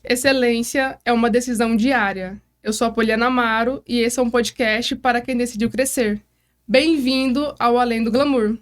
Excelência é uma decisão diária. Eu sou a Poliana Amaro e esse é um podcast para quem decidiu crescer. Bem-vindo ao Além do Glamour.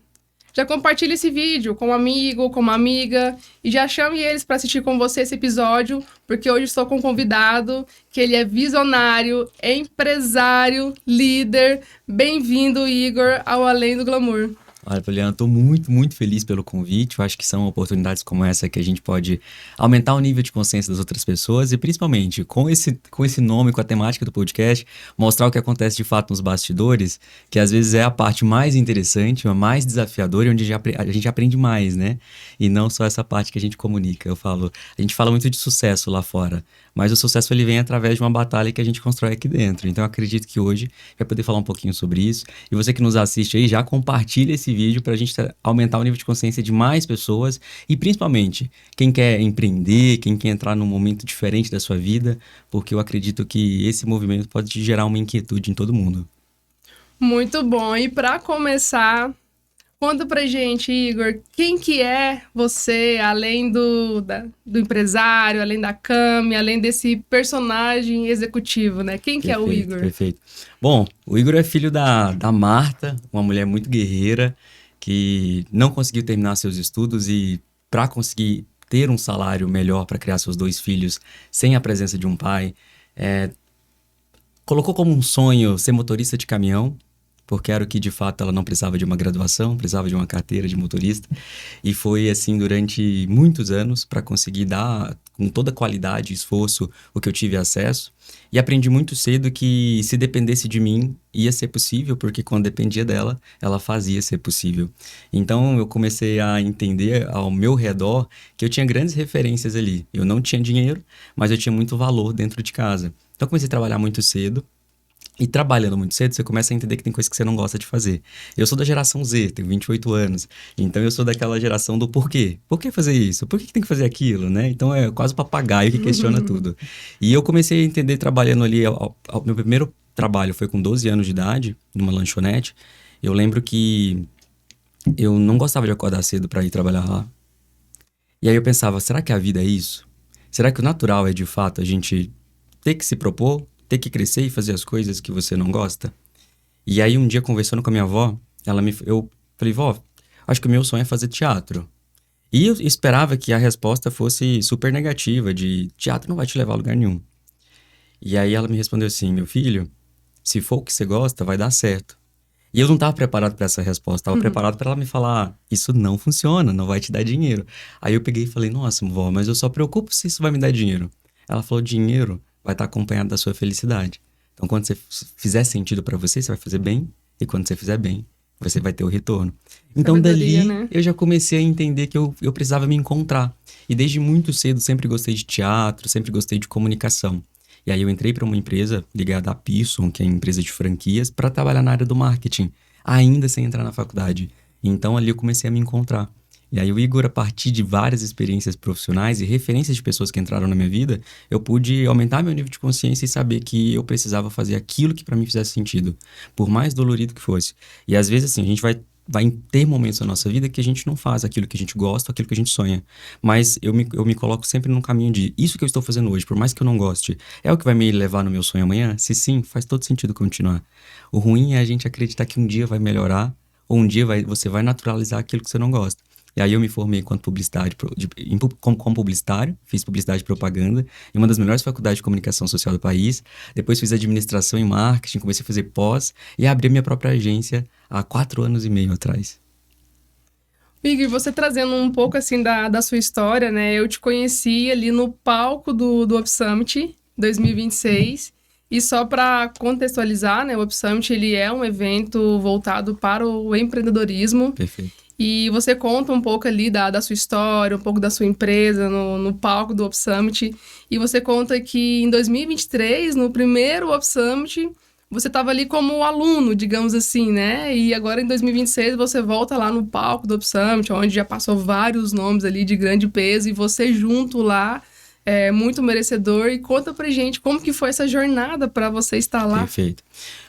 Já compartilhe esse vídeo com um amigo, com uma amiga e já chame eles para assistir com você esse episódio, porque hoje estou com um convidado que ele é visionário, empresário, líder. Bem-vindo, Igor, ao Além do Glamour. Olha, Poliana, estou muito, muito feliz pelo convite. Eu acho que são oportunidades como essa que a gente pode aumentar o nível de consciência das outras pessoas e, principalmente, com esse nome, com a temática do podcast, mostrar o que acontece de fato nos bastidores, que às vezes é a parte mais interessante, a mais desafiadora e onde a gente aprende mais, né? E não só essa parte que a gente comunica. A gente fala muito de sucesso lá fora, mas o sucesso ele vem através de uma batalha que a gente constrói aqui dentro. Então, eu acredito que hoje vai poder falar um pouquinho sobre isso. E você que nos assiste aí, já compartilha esse vídeo para a gente aumentar o nível de consciência de mais pessoas e principalmente quem quer empreender, quem quer entrar num momento diferente da sua vida, porque eu acredito que esse movimento pode te gerar uma inquietude em todo mundo. Muito bom. E para começar, conta pra gente, Igor, quem que é você, além do empresário, além da Cami, além desse personagem executivo, né? Quem que é o Perfeito, Igor? perfeito. Bom, o Igor é filho da Marta, uma mulher muito guerreira, que não conseguiu terminar seus estudos e para conseguir ter um salário melhor para criar seus dois filhos sem a presença de um pai, colocou como um sonho ser motorista de caminhão, porque era o que de fato ela não precisava de uma graduação, precisava de uma carteira de motorista. E foi assim durante muitos anos para conseguir dar com toda qualidade e esforço o que eu tive acesso. E aprendi muito cedo que se dependesse de mim ia ser possível, porque quando dependia dela, ela fazia ser possível. Então eu comecei a entender ao meu redor que eu tinha grandes referências ali. Eu não tinha dinheiro, mas eu tinha muito valor dentro de casa. Então eu comecei a trabalhar muito cedo. E trabalhando muito cedo, você começa a entender que tem coisas que você não gosta de fazer. Eu sou da geração Z, tenho 28 anos. Então eu sou daquela geração do porquê. Por que fazer isso? Por que tem que fazer aquilo, né? Então é quase o papagaio que questiona tudo. E eu comecei a entender trabalhando ali. Meu primeiro trabalho foi com 12 anos de idade, numa lanchonete. Eu lembro que eu não gostava de acordar cedo para ir trabalhar lá. E aí eu pensava, será que a vida é isso? Será que o natural é de fato a gente ter que se propor, ter que crescer e fazer as coisas que você não gosta? E aí um dia conversando com a minha avó, eu falei, vó, acho que o meu sonho é fazer teatro. E eu esperava que a resposta fosse super negativa, de teatro não vai te levar a lugar nenhum. E aí ela me respondeu assim, meu filho, se for o que você gosta, vai dar certo. E eu não estava preparado para essa resposta, estava preparado para ela me falar, isso não funciona, não vai te dar dinheiro. Aí eu peguei e falei, nossa, vó, mas eu só preocupo se isso vai me dar dinheiro. Ela falou, dinheiro vai estar acompanhado da sua felicidade. Então, quando você fizer sentido para você, você vai fazer bem, e quando você fizer bem, você vai ter o retorno. Então, Sabedoria, dali, né? eu já comecei a entender que eu precisava me encontrar. E desde muito cedo, sempre gostei de teatro, sempre gostei de comunicação. E aí eu entrei para uma empresa ligada à Pearson, que é uma empresa de franquias, para trabalhar na área do marketing, ainda sem entrar na faculdade. Então ali eu comecei a me encontrar. E aí o Igor, a partir de várias experiências profissionais e referências de pessoas que entraram na minha vida, eu pude aumentar meu nível de consciência e saber que eu precisava fazer aquilo que para mim fizesse sentido, por mais dolorido que fosse. E às vezes assim, a gente vai ter momentos na nossa vida que a gente não faz aquilo que a gente gosta, aquilo que a gente sonha. Mas eu me coloco sempre num caminho de isso que eu estou fazendo hoje, por mais que eu não goste, é o que vai me levar no meu sonho amanhã? Se sim, faz todo sentido continuar. O ruim é a gente acreditar que um dia vai melhorar, ou um dia você vai naturalizar aquilo que você não gosta. E aí eu me formei enquanto como publicitário, fiz publicidade e propaganda em uma das melhores faculdades de comunicação social do país. Depois fiz administração e marketing, comecei a fazer pós e abri minha própria agência há 4 anos e meio atrás. Igor, você trazendo um pouco assim da sua história, né? Eu te conheci ali no palco do Up Summit 2026. E só para contextualizar, né? O Up Summit ele é um evento voltado para o empreendedorismo. Perfeito. E você conta um pouco ali da sua história, um pouco da sua empresa no palco do Up Summit. E você conta que em 2023, no primeiro Up Summit, você estava ali como aluno, digamos assim, né? E agora em 2026 você volta lá no palco do Up Summit, onde já passou vários nomes ali de grande peso, e você junto lá, muito merecedor. E conta pra gente como que foi essa jornada para você estar lá. Perfeito.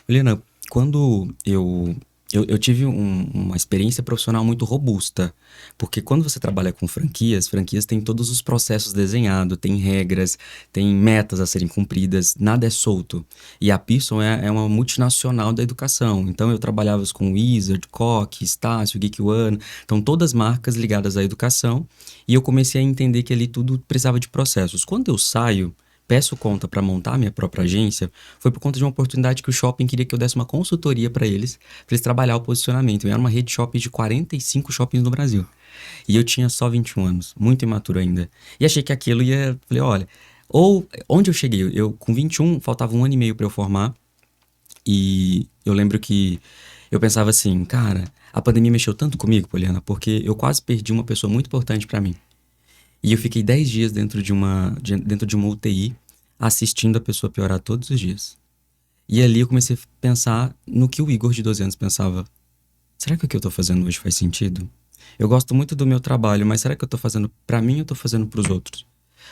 Helena, quando eu Eu tive uma experiência profissional muito robusta, porque quando você trabalha com franquias têm todos os processos desenhados, tem regras, tem metas a serem cumpridas, nada é solto. E a Pearson é uma multinacional da educação, então eu trabalhava com Wizard, Coque, Estácio, Geek One, então todas marcas ligadas à educação, e eu comecei a entender que ali tudo precisava de processos. Quando eu saio, peço conta para montar minha própria agência, foi por conta de uma oportunidade que o shopping queria que eu desse uma consultoria para eles trabalhar o posicionamento. Eu era uma rede de shopping de 45 shoppings no Brasil. E eu tinha só 21 anos, muito imaturo ainda. E achei que aquilo ia. Falei, olha. Ou onde eu cheguei? Eu com 21, faltava um ano e meio para eu formar. E eu lembro que eu pensava assim, cara, a pandemia mexeu tanto comigo, Poliana, porque eu quase perdi uma pessoa muito importante para mim. E eu fiquei 10 dias dentro de uma UTI, assistindo a pessoa piorar todos os dias. E ali eu comecei a pensar no que o Igor de 12 anos pensava. Será que o que eu tô fazendo hoje faz sentido? Eu gosto muito do meu trabalho, mas será que eu tô fazendo pra mim ou eu tô fazendo pros outros?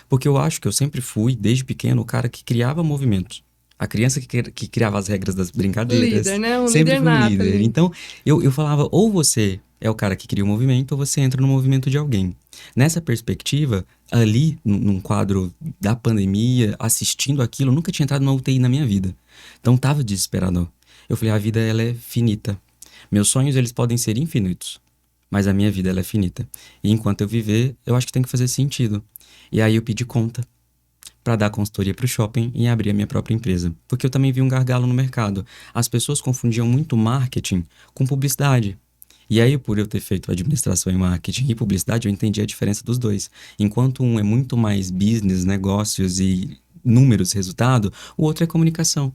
Porque eu acho que eu sempre fui, desde pequeno, o cara que criava movimentos. A criança que criava as regras das Líder, brincadeiras. né? Um Sempre líder fui um nato líder. ali. Então, eu falava, ou você é o cara que cria o movimento, ou você entra no movimento de alguém. Nessa perspectiva, ali, num quadro da pandemia, assistindo aquilo, eu nunca tinha entrado numa UTI na minha vida. Então, tava desesperador. Eu falei, a vida, ela é finita. Meus sonhos, eles podem ser infinitos. Mas a minha vida, ela é finita. E enquanto eu viver, eu acho que tem que fazer sentido. E aí eu pedi conta para dar consultoria para o shopping e abrir a minha própria empresa. Porque eu também vi um gargalo no mercado. As pessoas confundiam muito marketing com publicidade. E aí, por eu ter feito administração em marketing e publicidade, eu entendi a diferença dos dois. Enquanto um é muito mais business, negócios e números, resultado, o outro é comunicação.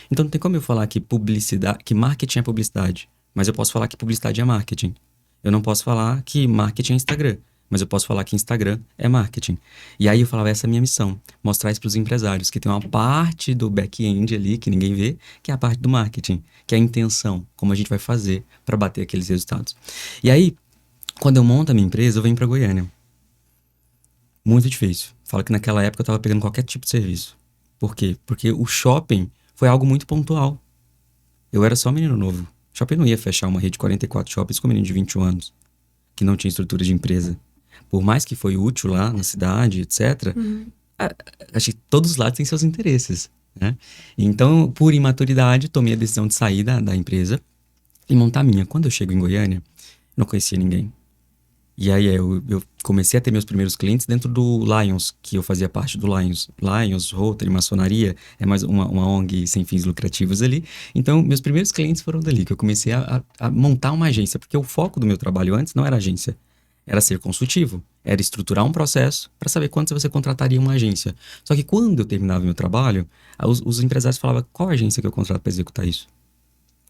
Então não tem como eu falar que publicidade, que marketing é publicidade, mas eu posso falar que publicidade é marketing. Eu não posso falar que marketing é Instagram, mas eu posso falar que Instagram é marketing. E aí eu falava, essa é a minha missão, mostrar isso para os empresários, que tem uma parte do back-end ali que ninguém vê, que é a parte do marketing, que é a intenção, como a gente vai fazer para bater aqueles resultados. E aí, quando eu monto a minha empresa, eu venho para Goiânia. Muito difícil. Falo que naquela época eu estava pegando qualquer tipo de serviço. Por quê? Porque o shopping foi algo muito pontual. Eu era só menino novo. O shopping não ia fechar uma rede de 44 shoppings com um menino de 21 anos, que não tinha estrutura de empresa. Por mais que foi útil lá na cidade, etc., acho que todos os lados têm seus interesses, né? Então, por imaturidade, tomei a decisão de sair da empresa e montar a minha. Quando eu chego em Goiânia, não conhecia ninguém. E aí eu comecei a ter meus primeiros clientes dentro do Lions, que eu fazia parte do Lions. Lions, Rotary, Maçonaria, é mais uma ONG sem fins lucrativos ali. Então, meus primeiros clientes foram dali, que eu comecei a montar uma agência, porque o foco do meu trabalho antes não era agência, era ser consultivo, era estruturar um processo para saber quanto você contrataria uma agência. Só que quando eu terminava meu trabalho, os empresários falavam, qual agência que eu contrato para executar isso?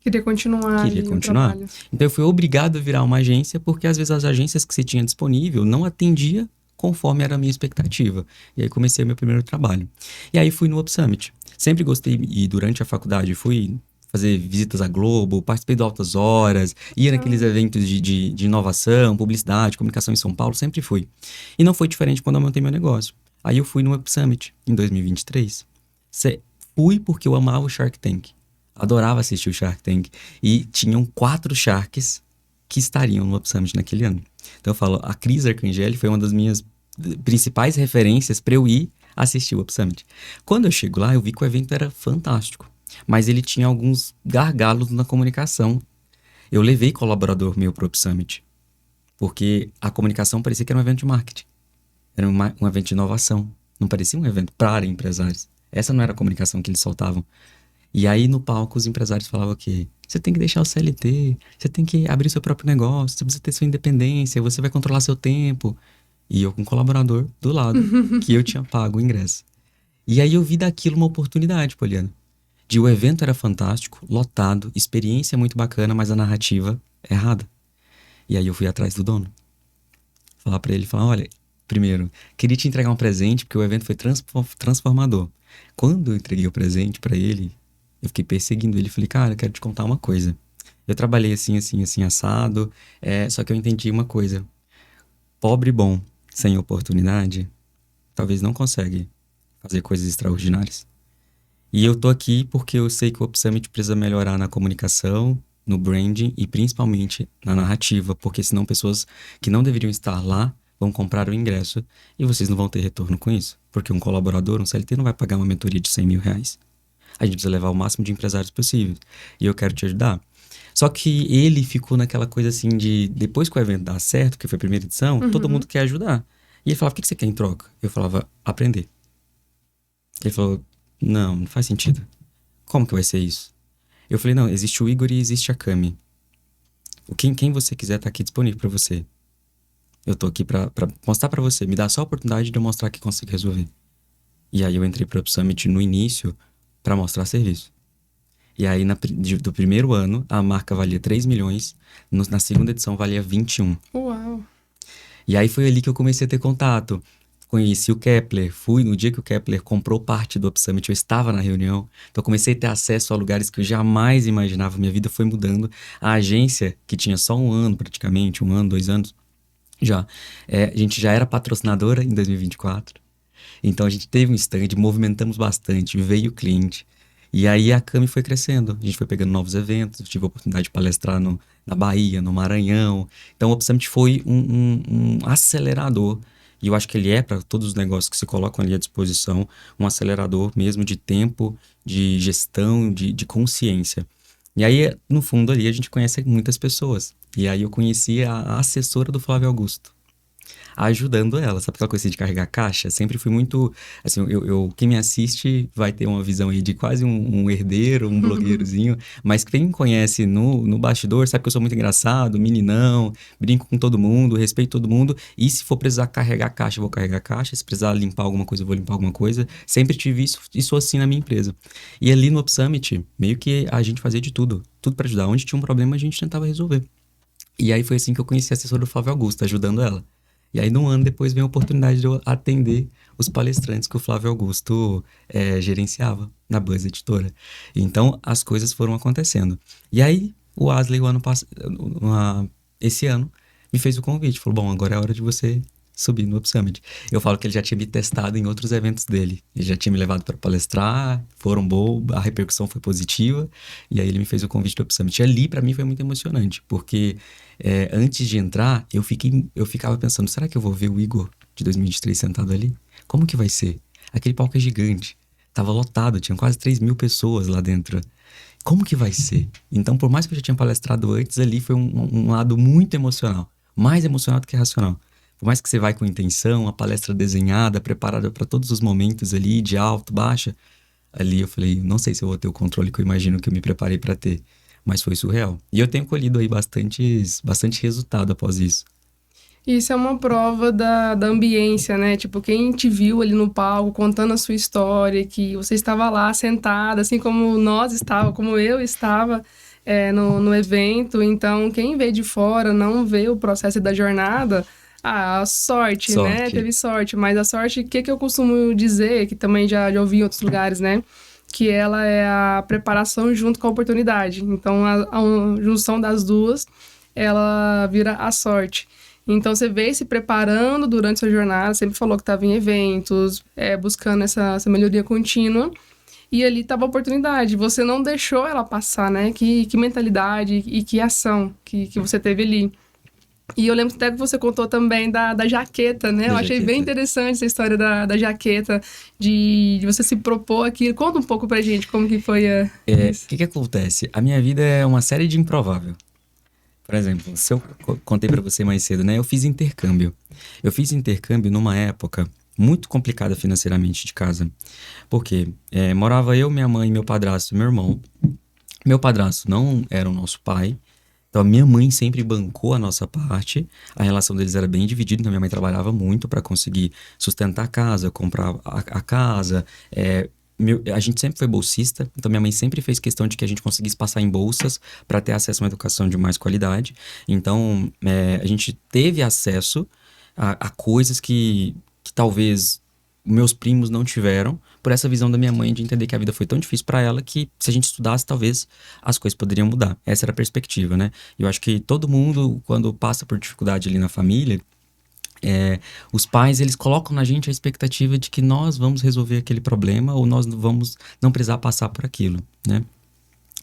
Queria continuar Queria ali o continuar. trabalho. Então eu fui obrigado a virar uma agência, porque às vezes as agências que você tinha disponível não atendia conforme era a minha expectativa. E aí comecei o meu primeiro trabalho. E aí fui no Up Summit. Sempre gostei, e durante a faculdade fui fazer visitas à Globo, participei do Altas Horas, ia naqueles eventos de inovação, publicidade, comunicação em São Paulo, sempre fui. E não foi diferente quando eu montei meu negócio. Aí eu fui no Up Summit em 2023. Fui porque eu amava o Shark Tank. Adorava assistir o Shark Tank. E tinham 4 Sharks que estariam no Up Summit naquele ano. Então eu falo, a Cris Arcangeli foi uma das minhas principais referências para eu ir assistir o Up Summit. Quando eu chego lá, eu vi que o evento era fantástico. Mas ele tinha alguns gargalos na comunicação. Eu levei colaborador meu pro Up Summit. Porque a comunicação parecia que era um evento de marketing. Era um evento de inovação. Não parecia um evento para empresários. Essa não era a comunicação que eles soltavam. E aí no palco os empresários falavam que você tem que deixar o CLT, você tem que abrir seu próprio negócio, você precisa ter sua independência, você vai controlar seu tempo. E eu com um colaborador do lado, que eu tinha pago o ingresso. E aí eu vi daquilo uma oportunidade, Poliana. De o evento era fantástico, lotado, experiência muito bacana, mas a narrativa é errada. E aí eu fui atrás do dono. Falar pra ele, falar, olha, primeiro, queria te entregar um presente, porque o evento foi transformador. Quando eu entreguei o presente pra ele, eu fiquei perseguindo ele. Falei, cara, eu quero te contar uma coisa. Eu trabalhei assim, assim, assim, assado. Só que eu entendi uma coisa. Pobre bom, sem oportunidade, talvez não consegue fazer coisas extraordinárias. E eu tô aqui porque eu sei que o Up Summit precisa melhorar na comunicação, no branding e principalmente na narrativa, porque senão pessoas que não deveriam estar lá vão comprar o ingresso e vocês não vão ter retorno com isso. Porque um colaborador, um CLT, não vai pagar uma mentoria de 100 mil reais. A gente precisa levar o máximo de empresários possível. E eu quero te ajudar. Só que ele ficou naquela coisa assim de... Depois que o evento dá certo, que foi a primeira edição, todo mundo quer ajudar. E ele falava, o que você quer em troca? Eu falava, aprender. Ele falou, não faz sentido. Como que vai ser isso? Eu falei, não, existe o Igor e existe a Cami. Quem você quiser tá aqui disponível pra você. Eu tô aqui pra mostrar pra você. Me dá só a oportunidade de eu mostrar que consigo resolver. E aí eu entrei pro Up Summit no início pra mostrar serviço. E aí do primeiro ano, a marca valia 3 milhões. Na segunda edição valia 21. Uau! E aí foi ali que eu comecei a ter contato. Conheci o Kepler, fui no dia que o Kepler comprou parte do Up Summit, eu estava na reunião, então eu comecei a ter acesso a lugares que eu jamais imaginava, minha vida foi mudando. A agência, que tinha só um ano praticamente, 1 ano, 2 anos, a gente já era patrocinadora em 2024, então a gente teve um stand, movimentamos bastante, veio o cliente, e aí a Cami foi crescendo, a gente foi pegando novos eventos, eu tive a oportunidade de palestrar na Bahia, no Maranhão, então o Up Summit foi um acelerador. E eu acho que ele é, para todos os negócios que se colocam ali à disposição, um acelerador mesmo de tempo, de gestão, de consciência. E aí, no fundo ali, a gente conhece muitas pessoas. E aí eu conheci a assessora do Flávio Augusto, ajudando ela. Sabe aquela coisa de carregar caixa? Sempre fui muito... Assim, quem me assiste vai ter uma visão aí de quase um herdeiro, um blogueirozinho. Mas quem me conhece no bastidor sabe que eu sou muito engraçado, meninão, brinco com todo mundo, respeito todo mundo. E se for precisar carregar caixa, eu vou carregar caixa. Se precisar limpar alguma coisa, eu vou limpar alguma coisa. Sempre tive isso assim na minha empresa. E ali no Up Summit, meio que a gente fazia de tudo. Tudo para ajudar. Onde tinha um problema, a gente tentava resolver. E aí foi assim que eu conheci a assessora do Flávio Augusto, ajudando ela. E aí, num ano depois, veio a oportunidade de eu atender os palestrantes que o Flávio Augusto gerenciava na Buzz Editora. Então, as coisas foram acontecendo. E aí, o Asley, esse ano, me fez o convite. Falou, bom, agora é a hora de você subir no Up Summit. Eu falo que ele já tinha me testado em outros eventos dele. Ele já tinha me levado para palestrar, foram bons, a repercussão foi positiva. E aí, ele me fez o convite do Up Summit. E ali, para mim, foi muito emocionante, porque... antes de entrar, eu ficava pensando, será que eu vou ver o Igor de 2023 sentado ali? Como que vai ser? Aquele palco é gigante, tava lotado, tinha quase 3 mil pessoas lá dentro. Como que vai ser? Então, por mais que eu já tinha palestrado antes, ali foi um lado muito emocional, mais emocional do que racional. Por mais que você vai com intenção, a palestra desenhada, preparada para todos os momentos ali, de alto, baixa, ali eu falei, não sei se eu vou ter o controle que eu imagino que eu me preparei para ter. Mas foi surreal. E eu tenho colhido aí bastante resultado após isso. Isso é uma prova da ambiência, né? Tipo, quem te viu ali no palco, contando a sua história, que você estava lá sentada, assim como nós estávamos, como eu estava no evento. Então, quem vê de fora, não vê o processo da jornada, a sorte, né? Teve sorte. Mas a sorte, o que eu costumo dizer, que também já ouvi em outros lugares, né? Que ela é a preparação junto com a oportunidade. Então, a junção das duas, ela vira a sorte. Então, você veio se preparando durante sua jornada, sempre falou que estava em eventos, buscando essa melhoria contínua, e ali estava a oportunidade. Você não deixou ela passar, né? Que mentalidade e que ação que você teve ali. E eu lembro até que você contou também da jaqueta, né? Eu achei bem interessante essa história da jaqueta, de você se propor aqui. Conta um pouco pra gente como que foi isso. O que acontece? A minha vida é uma série de improvável. Por exemplo, se eu contei pra você mais cedo, né? Eu fiz intercâmbio. Eu fiz intercâmbio numa época muito complicada financeiramente de casa. Porque morava eu, minha mãe, meu padrasto e meu irmão. Meu padrasto não era o nosso pai. Então, a minha mãe sempre bancou a nossa parte, a relação deles era bem dividida, então minha mãe trabalhava muito para conseguir sustentar a casa, comprar a casa. A gente sempre foi bolsista, então minha mãe sempre fez questão de que a gente conseguisse passar em bolsas para ter acesso a uma educação de mais qualidade. Então, a gente teve acesso a coisas que talvez meus primos não tiveram, por essa visão da minha mãe de entender que a vida foi tão difícil para ela que se a gente estudasse, talvez as coisas poderiam mudar. Essa era a perspectiva, né? Eu acho que todo mundo, quando passa por dificuldade ali na família, os pais, eles colocam na gente a expectativa de que nós vamos resolver aquele problema ou nós vamos não precisar passar por aquilo, né?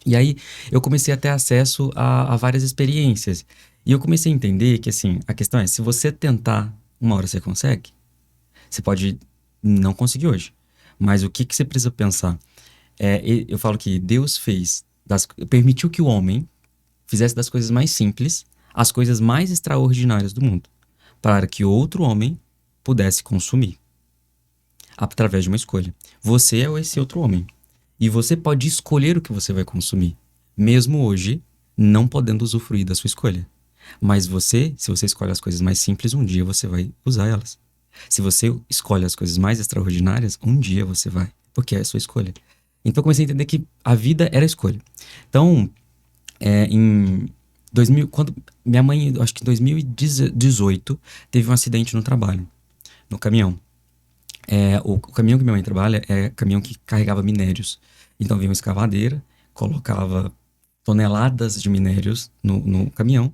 E aí eu comecei a ter acesso a várias experiências. E eu comecei a entender que, assim, a questão é, se você tentar, uma hora você consegue. Você pode não conseguir hoje. Mas o que você precisa pensar? Eu falo que Deus permitiu que o homem fizesse das coisas mais simples as coisas mais extraordinárias do mundo, para que outro homem pudesse consumir, através de uma escolha. Você é esse outro homem. E você pode escolher o que você vai consumir, mesmo hoje, não podendo usufruir da sua escolha. Mas se você escolhe as coisas mais simples, um dia você vai usar elas. Se você escolhe as coisas mais extraordinárias, um dia você vai, porque é a sua escolha. Então eu comecei a entender que a vida era escolha. Então, em 2000, quando minha mãe, acho que em 2018, teve um acidente no trabalho, no caminhão. O caminhão que minha mãe trabalha é caminhão que carregava minérios. Então vinha uma escavadeira, colocava toneladas de minérios no caminhão.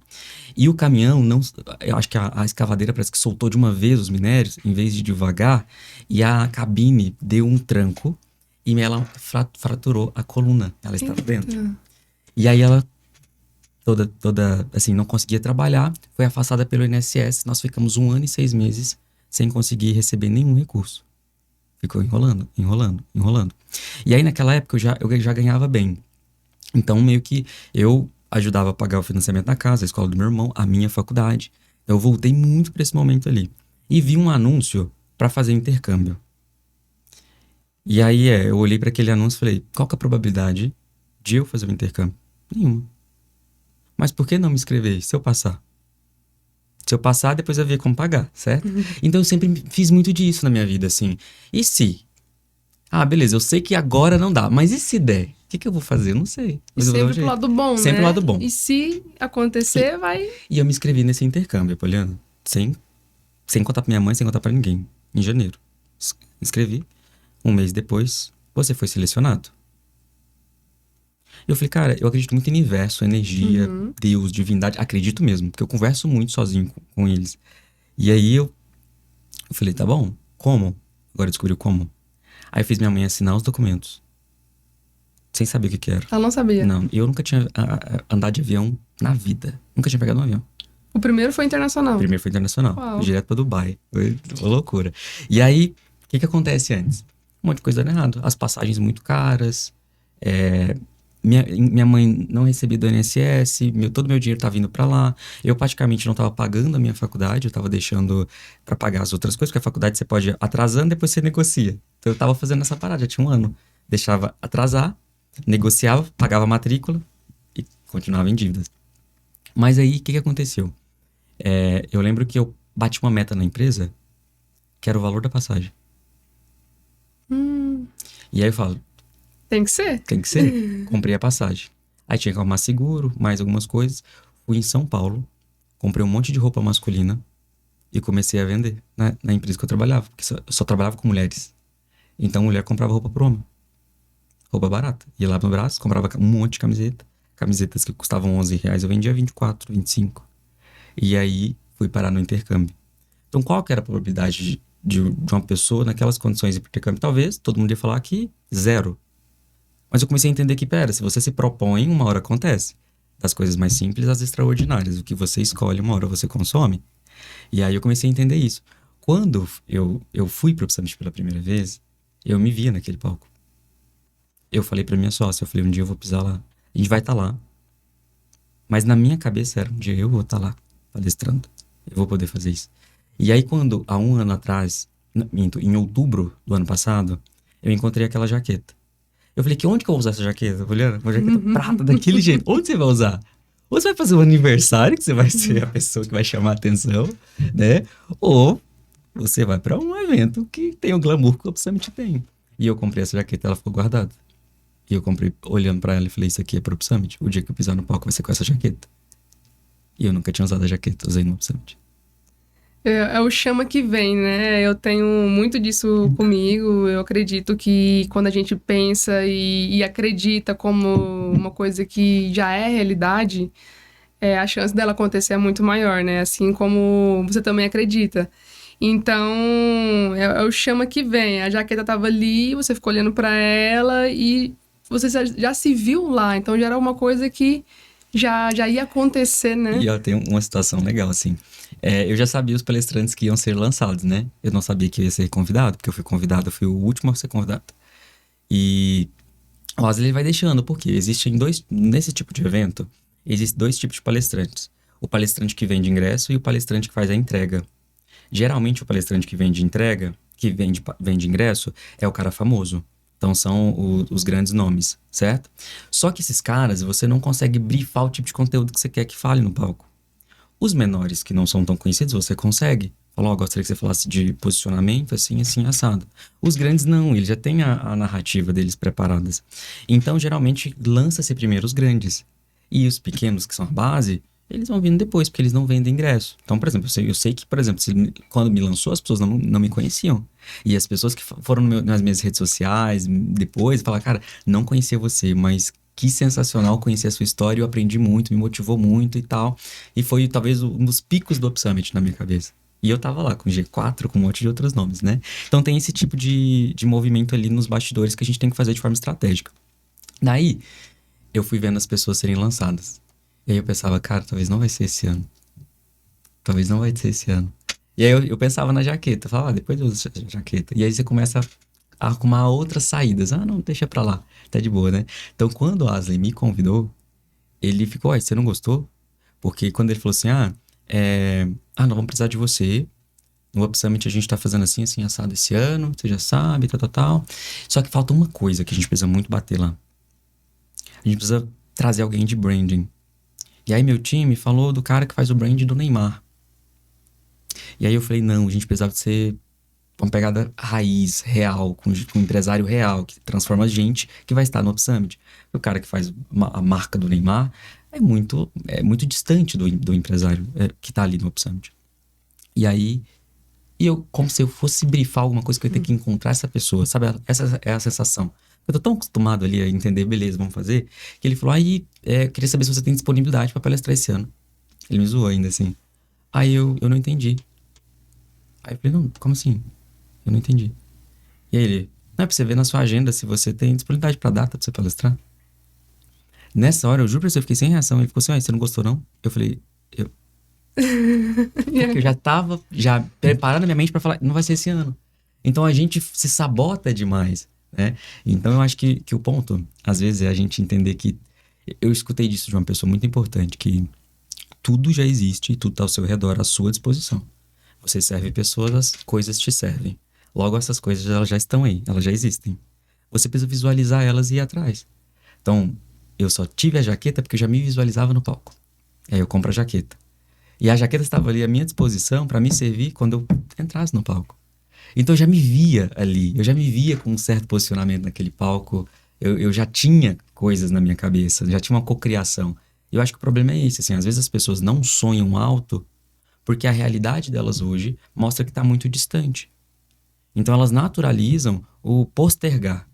E o caminhão não... Eu acho que a escavadeira parece que soltou de uma vez os minérios, em vez de devagar. E a cabine deu um tranco e ela fraturou a coluna. Ela estava dentro. E aí ela, toda assim, não conseguia trabalhar. Foi afastada pelo INSS. Nós ficamos 1 ano e 6 meses sem conseguir receber nenhum recurso. Ficou enrolando. E aí, naquela época, eu já ganhava bem. Então, meio que eu ajudava a pagar o financiamento da casa, a escola do meu irmão, a minha faculdade. Eu voltei muito para esse momento ali. E vi um anúncio para fazer intercâmbio. E aí, eu olhei para aquele anúncio e falei, qual que é a probabilidade de eu fazer o intercâmbio? Nenhuma. Mas por que não me inscrever se eu passar? Se eu passar, depois eu ver como pagar, certo? Então eu sempre fiz muito disso na minha vida, assim. E se? Ah, beleza, eu sei que agora não dá, mas e se der? O que eu vou fazer? Eu não sei. E sempre pro lado bom, sempre pro lado bom. E se acontecer, vai... E eu me inscrevi nesse intercâmbio, Poliana, sem contar pra minha mãe, sem contar pra ninguém, em janeiro. Inscrevi. 1 mês depois, você foi selecionado. Eu falei, cara, eu acredito muito em universo, energia, Deus, divindade. Acredito mesmo, porque eu converso muito sozinho com eles. E aí eu falei, tá bom, como? Agora eu descobri como. Aí eu fiz minha mãe assinar os documentos. Sem saber o que era. Ela não sabia? Não, eu nunca tinha andado de avião na vida. Nunca tinha pegado um avião. O primeiro foi internacional? O primeiro foi internacional. Uau. Direto pra Dubai. Foi uma loucura. E aí, o que acontece antes? Um monte de coisa dando errado. As passagens muito caras. Minha mãe não recebia do INSS, todo meu dinheiro estava indo para lá. Eu praticamente não estava pagando a minha faculdade, eu estava deixando para pagar as outras coisas, porque a faculdade você pode ir atrasando, depois você negocia. Então eu estava fazendo essa parada, já tinha 1 ano. Deixava atrasar, negociava, pagava a matrícula e continuava em dívidas. Mas aí, o que aconteceu? Eu lembro que eu bati uma meta na empresa, que era o valor da passagem. E aí eu falo, tem que ser? Tem que ser. Comprei a passagem. Aí tinha que arrumar seguro, mais algumas coisas. Fui em São Paulo, comprei um monte de roupa masculina e comecei a vender na empresa que eu trabalhava. Porque eu só trabalhava com mulheres. Então, mulher comprava roupa pro homem. Roupa barata. Ia lá no braço, comprava um monte de camiseta. Camisetas que custavam R$11, eu vendia 24, 25. E aí, fui parar no intercâmbio. Então, qual que era a probabilidade de uma pessoa naquelas condições de intercâmbio? Talvez, todo mundo ia falar que 0. Mas eu comecei a entender que, se você se propõe, uma hora acontece. Das coisas mais simples às extraordinárias. O que você escolhe, uma hora você consome. E aí eu comecei a entender isso. Quando eu fui pro Summit pela primeira vez, eu me via naquele palco. Eu falei pra minha sócia, um dia eu vou pisar lá. A gente vai estar lá. Mas na minha cabeça era, um dia eu vou estar lá, palestrando. Eu vou poder fazer isso. E aí quando, há 1 ano atrás, em outubro do ano passado, eu encontrei aquela jaqueta. Eu falei, onde que eu vou usar essa jaqueta? Uma jaqueta prata daquele jeito. Onde você vai usar? Ou você vai fazer um aniversário, que você vai ser a pessoa que vai chamar a atenção, né? Ou você vai pra um evento que tem o glamour que o Summit tem. E eu comprei essa jaqueta, ela ficou guardada. E eu comprei, olhando pra ela e falei, isso aqui é pro Summit. O dia que eu pisar no palco vai ser com essa jaqueta. E eu nunca tinha usado a jaqueta, usei no Summit. É o chama que vem, né? Eu tenho muito disso comigo. Eu acredito que quando a gente pensa e acredita como uma coisa que já é realidade, a chance dela acontecer é muito maior, né? Assim como você também acredita. Então, é o chama que vem. A jaqueta tava ali, você ficou olhando pra ela e você já se viu lá, então já era uma coisa que já ia acontecer, né? E eu tenho uma situação legal, assim. Eu já sabia os palestrantes que iam ser lançados, né? Eu não sabia que eu ia ser convidado, porque eu fui o último a ser convidado. E o Wesley ele vai deixando, porque nesse tipo de evento, existem dois tipos de palestrantes. O palestrante que vende ingresso e o palestrante que faz a entrega. Geralmente, o palestrante que vende entrega, vende ingresso, é o cara famoso. Então, são os grandes nomes, certo? Só que esses caras, você não consegue brifar o tipo de conteúdo que você quer que fale no palco. Os menores, que não são tão conhecidos, você consegue. Falou, gostaria que você falasse de posicionamento, assim, assim, assado. Os grandes não, eles já têm a narrativa deles preparadas. Então, geralmente, lança-se primeiro os grandes. E os pequenos, que são a base, eles vão vindo depois, porque eles não vendem ingresso. Então, por exemplo, eu sei que, por exemplo, quando me lançou, as pessoas não me conheciam. E as pessoas que foram nas minhas redes sociais, depois, falaram, cara, não conhecia você, mas que sensacional conhecer a sua história, eu aprendi muito, me motivou muito e tal. E foi talvez um dos picos do Up Summit na minha cabeça. E eu tava lá com G4, com um monte de outros nomes, né? Então tem esse tipo de movimento ali nos bastidores que a gente tem que fazer de forma estratégica. Daí, eu fui vendo as pessoas serem lançadas. E aí eu pensava, cara, talvez não vai ser esse ano. Talvez não vai ser esse ano. E aí eu pensava na jaqueta. Eu falava, depois eu uso a jaqueta. E aí você começa a arrumar outras saídas. Ah, não, deixa pra lá. Tá de boa, né? Então, quando o Asley me convidou, ele ficou, você não gostou? Porque quando ele falou assim, não, vamos precisar de você. No Up Summit a gente tá fazendo assim, assim, assado esse ano. Você já sabe, tal, tal, tal. Só que falta uma coisa que a gente precisa muito bater lá. A gente precisa trazer alguém de branding. E aí meu time falou do cara que faz o brand do Neymar. E aí eu falei, não, a gente precisava de ser uma pegada raiz, real, com um empresário real, que transforma a gente, que vai estar no Up Summit. O cara que faz a marca do Neymar é muito distante do empresário que tá ali no Up Summit. E aí, eu, como se eu fosse brifar alguma coisa que eu ia ter que encontrar essa pessoa, sabe? Essa é a sensação. Eu tô tão acostumado ali a entender, beleza, vamos fazer, que ele falou, queria saber se você tem disponibilidade pra palestrar esse ano. Ele me zoou ainda, assim. Aí eu não entendi. Aí eu falei, não, como assim? Eu não entendi. E aí ele, não é pra você ver na sua agenda se você tem disponibilidade pra data pra você palestrar? Nessa hora, eu juro pra você, eu fiquei sem reação. Ele ficou assim, você não gostou não? Eu falei, porque eu já tava preparando a minha mente pra falar, não vai ser esse ano. Então a gente se sabota demais, né? Então eu acho que o ponto, às vezes, é a gente entender que... Eu escutei disso de uma pessoa muito importante, que tudo já existe e tudo tá ao seu redor, à sua disposição. Você serve pessoas, as coisas te servem. Logo, essas coisas elas já estão aí, elas já existem. Você precisa visualizar elas e ir atrás. Então, eu só tive a jaqueta porque eu já me visualizava no palco. Aí eu compro a jaqueta. E a jaqueta estava ali à minha disposição para me servir quando eu entrasse no palco. Então eu já me via ali, eu já me via com um certo posicionamento naquele palco. Eu já tinha coisas na minha cabeça, já tinha uma cocriação. E eu acho que o problema é esse, assim, às vezes as pessoas não sonham alto porque a realidade delas hoje mostra que está muito distante. Então elas naturalizam o postergar.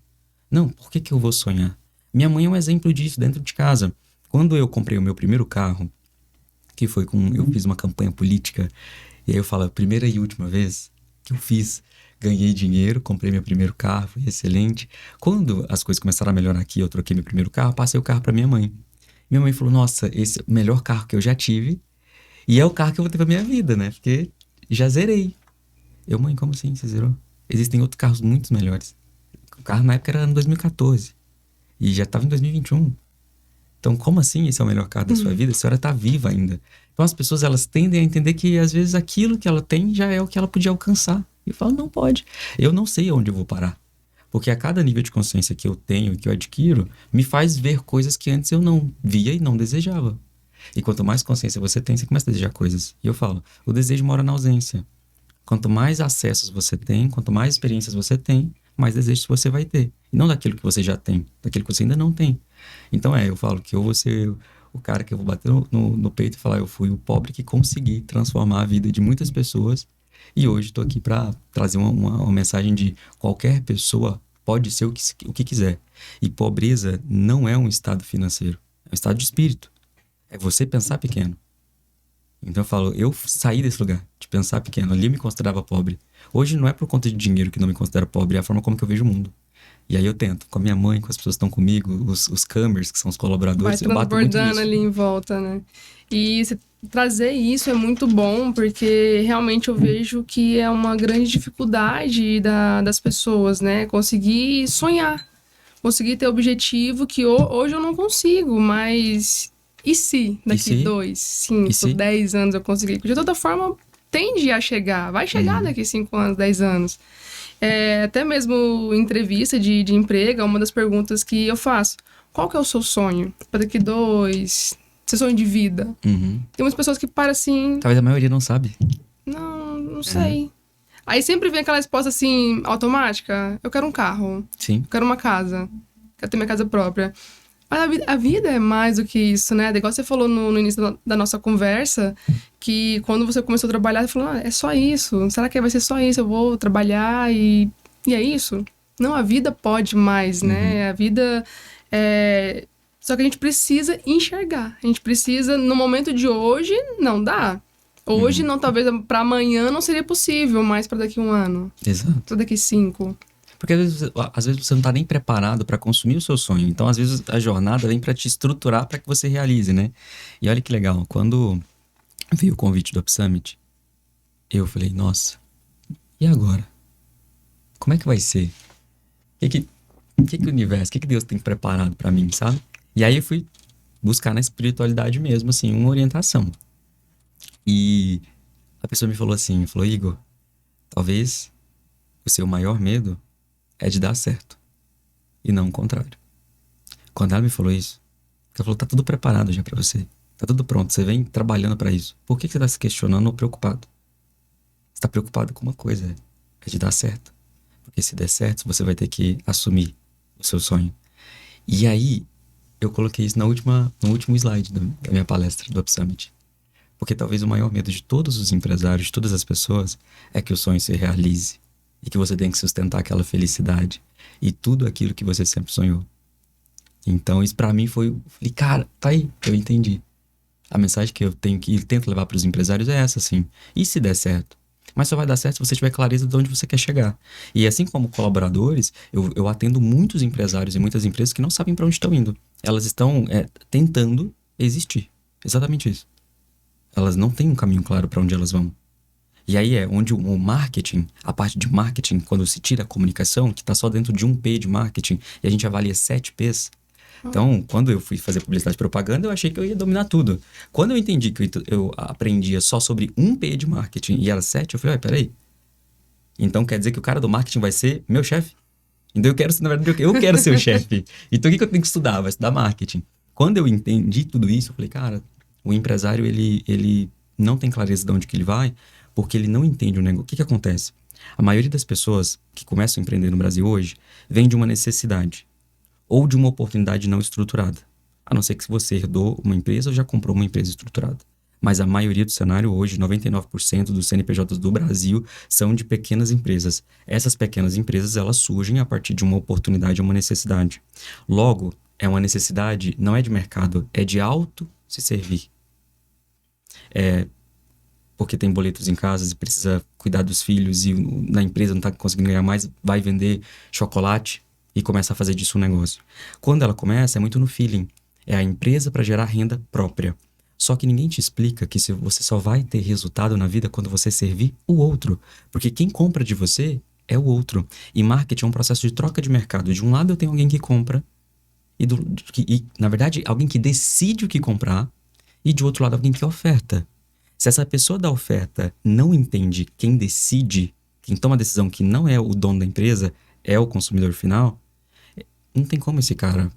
Não, por que eu vou sonhar? Minha mãe é um exemplo disso dentro de casa. Quando eu comprei o meu primeiro carro, que foi eu fiz uma campanha política, e aí eu falo, a primeira e última vez que eu fiz, ganhei dinheiro, comprei meu primeiro carro, foi excelente. Quando as coisas começaram a melhorar aqui, eu troquei meu primeiro carro, passei o carro para minha mãe. Minha mãe falou, nossa, esse é o melhor carro que eu já tive, e é o carro que eu vou ter pra minha vida, né? Porque já zerei. Eu, mãe, como assim você zerou? Existem outros carros muito melhores. O carro na época era ano 2014. E já tava em 2021. Então, como assim esse é o melhor carro da sua vida? A senhora tá viva ainda. Então, as pessoas, elas tendem a entender que, às vezes, aquilo que ela tem já é o que ela podia alcançar. E eu falo, não pode. Eu não sei onde eu vou parar. Porque a cada nível de consciência que eu tenho e que eu adquiro, me faz ver coisas que antes eu não via e não desejava. E quanto mais consciência você tem, você começa a desejar coisas. E eu falo, o desejo mora na ausência. Quanto mais acessos você tem, quanto mais experiências você tem, mais desejos você vai ter. E não daquilo que você já tem, daquilo que você ainda não tem. Então eu falo que eu vou ser o cara que eu vou bater no peito e falar, eu fui o pobre que consegui transformar a vida de muitas pessoas. E hoje estou aqui para trazer uma mensagem de qualquer pessoa pode ser o que quiser. E pobreza não é um estado financeiro, é um estado de espírito. É você pensar pequeno. Então eu falo, eu saí desse lugar de pensar pequeno. Ali eu me considerava pobre. Hoje não é por conta de dinheiro que não me considero pobre, é a forma como que eu vejo o mundo. E aí eu tento, com a minha mãe, com as pessoas que estão comigo, os cammers, que são os Vai colaboradores, eu bato muito transbordando nisso. ali em volta, né? E trazer isso é muito bom, porque realmente eu vejo que é uma grande dificuldade das pessoas, né? Conseguir sonhar, conseguir ter objetivo que hoje eu não consigo, mas e se E daqui se? 2, E 5, se? 10 anos eu conseguir? De toda forma, tende a chegar, vai chegar Uhum. daqui 5 anos, 10 anos. Até mesmo entrevista de emprego, é uma das perguntas que eu faço. Qual que é o seu sonho? Para daqui 2, seu sonho de vida? Uhum. Tem umas pessoas que param assim, Talvez a maioria não sabe. não sei. Aí sempre vem aquela resposta assim, automática. Eu quero um carro, Sim. eu quero uma casa, quero ter minha casa própria. Mas a vida é mais do que isso, né? Igual você falou no início da nossa conversa, que quando você começou a trabalhar, você falou, é só isso? Será que vai ser só isso? Eu vou trabalhar e é isso? Não, a vida pode mais, né? A vida é... Só que a gente precisa enxergar. A gente precisa, no momento de hoje, não dá. Hoje, não, talvez para amanhã não seria possível, mas para daqui 1 ano, Exato. para daqui 5. Porque às vezes você não tá nem preparado para consumir o seu sonho. Então, às vezes, a jornada vem para te estruturar para que você realize, né? E olha que legal, quando veio o convite do Up Summit, eu falei, nossa, e agora? Como é que vai ser? O que o universo, o que Deus tem preparado para mim, sabe? E aí eu fui buscar na espiritualidade mesmo, assim, uma orientação. E a pessoa me falou assim, falou, Igor, talvez o seu maior medo é de dar certo e não o contrário. Quando ela me falou isso, ela falou, tá tudo preparado já pra você. Tá tudo pronto, você vem trabalhando pra isso. Por que você tá se questionando ou preocupado? Você tá preocupado com uma coisa, é de dar certo. Porque se der certo, você vai ter que assumir o seu sonho. E aí, eu coloquei isso no último slide da minha palestra do Up Summit. Porque talvez o maior medo de todos os empresários, de todas as pessoas, é que o sonho se realize. E que você tenha que sustentar aquela felicidade. E tudo aquilo que você sempre sonhou. Então, isso pra mim foi... Falei, cara, tá aí, eu entendi. A mensagem que eu tenho que tento levar pros empresários é essa, assim. E se der certo? Mas só vai dar certo se você tiver clareza de onde você quer chegar. E assim como colaboradores, eu atendo muitos empresários e muitas empresas que não sabem pra onde estão indo. Elas estão tentando existir. Exatamente isso. Elas não têm um caminho claro pra onde elas vão. E aí é onde o marketing, a parte de marketing, quando se tira a comunicação, que tá só dentro de um P de marketing, e a gente avalia 7 Ps. Então, quando eu fui fazer publicidade e propaganda, eu achei que eu ia dominar tudo. Quando eu entendi que eu aprendia só sobre um P de marketing e era 7, eu falei, peraí. Então quer dizer que o cara do marketing vai ser meu chefe? Então na verdade, eu quero ser o chefe. Então o que eu tenho que estudar? Vai estudar marketing. Quando eu entendi tudo isso, eu falei, cara, o empresário, ele não tem clareza de onde que ele vai, porque ele não entende o negócio. O que acontece? A maioria das pessoas que começam a empreender no Brasil hoje vem de uma necessidade ou de uma oportunidade não estruturada. A não ser que você herdou uma empresa ou já comprou uma empresa estruturada. Mas a maioria do cenário hoje, 99% dos CNPJs do Brasil são de pequenas empresas. Essas pequenas empresas, elas surgem a partir de uma oportunidade ou uma necessidade. Logo, é uma necessidade, não é de mercado, é de auto se servir. Porque tem boletos em casa e precisa cuidar dos filhos e na empresa não está conseguindo ganhar mais, vai vender chocolate e começa a fazer disso um negócio. Quando ela começa, é muito no feeling. É a empresa para gerar renda própria. Só que ninguém te explica que você só vai ter resultado na vida quando você servir o outro. Porque quem compra de você é o outro. E marketing é um processo de troca de mercado. De um lado eu tenho alguém que compra e na verdade, alguém que decide o que comprar e de outro lado alguém que oferta. Se essa pessoa da oferta não entende quem decide, quem toma a decisão que não é o dono da empresa, é o consumidor final, não tem como esse cara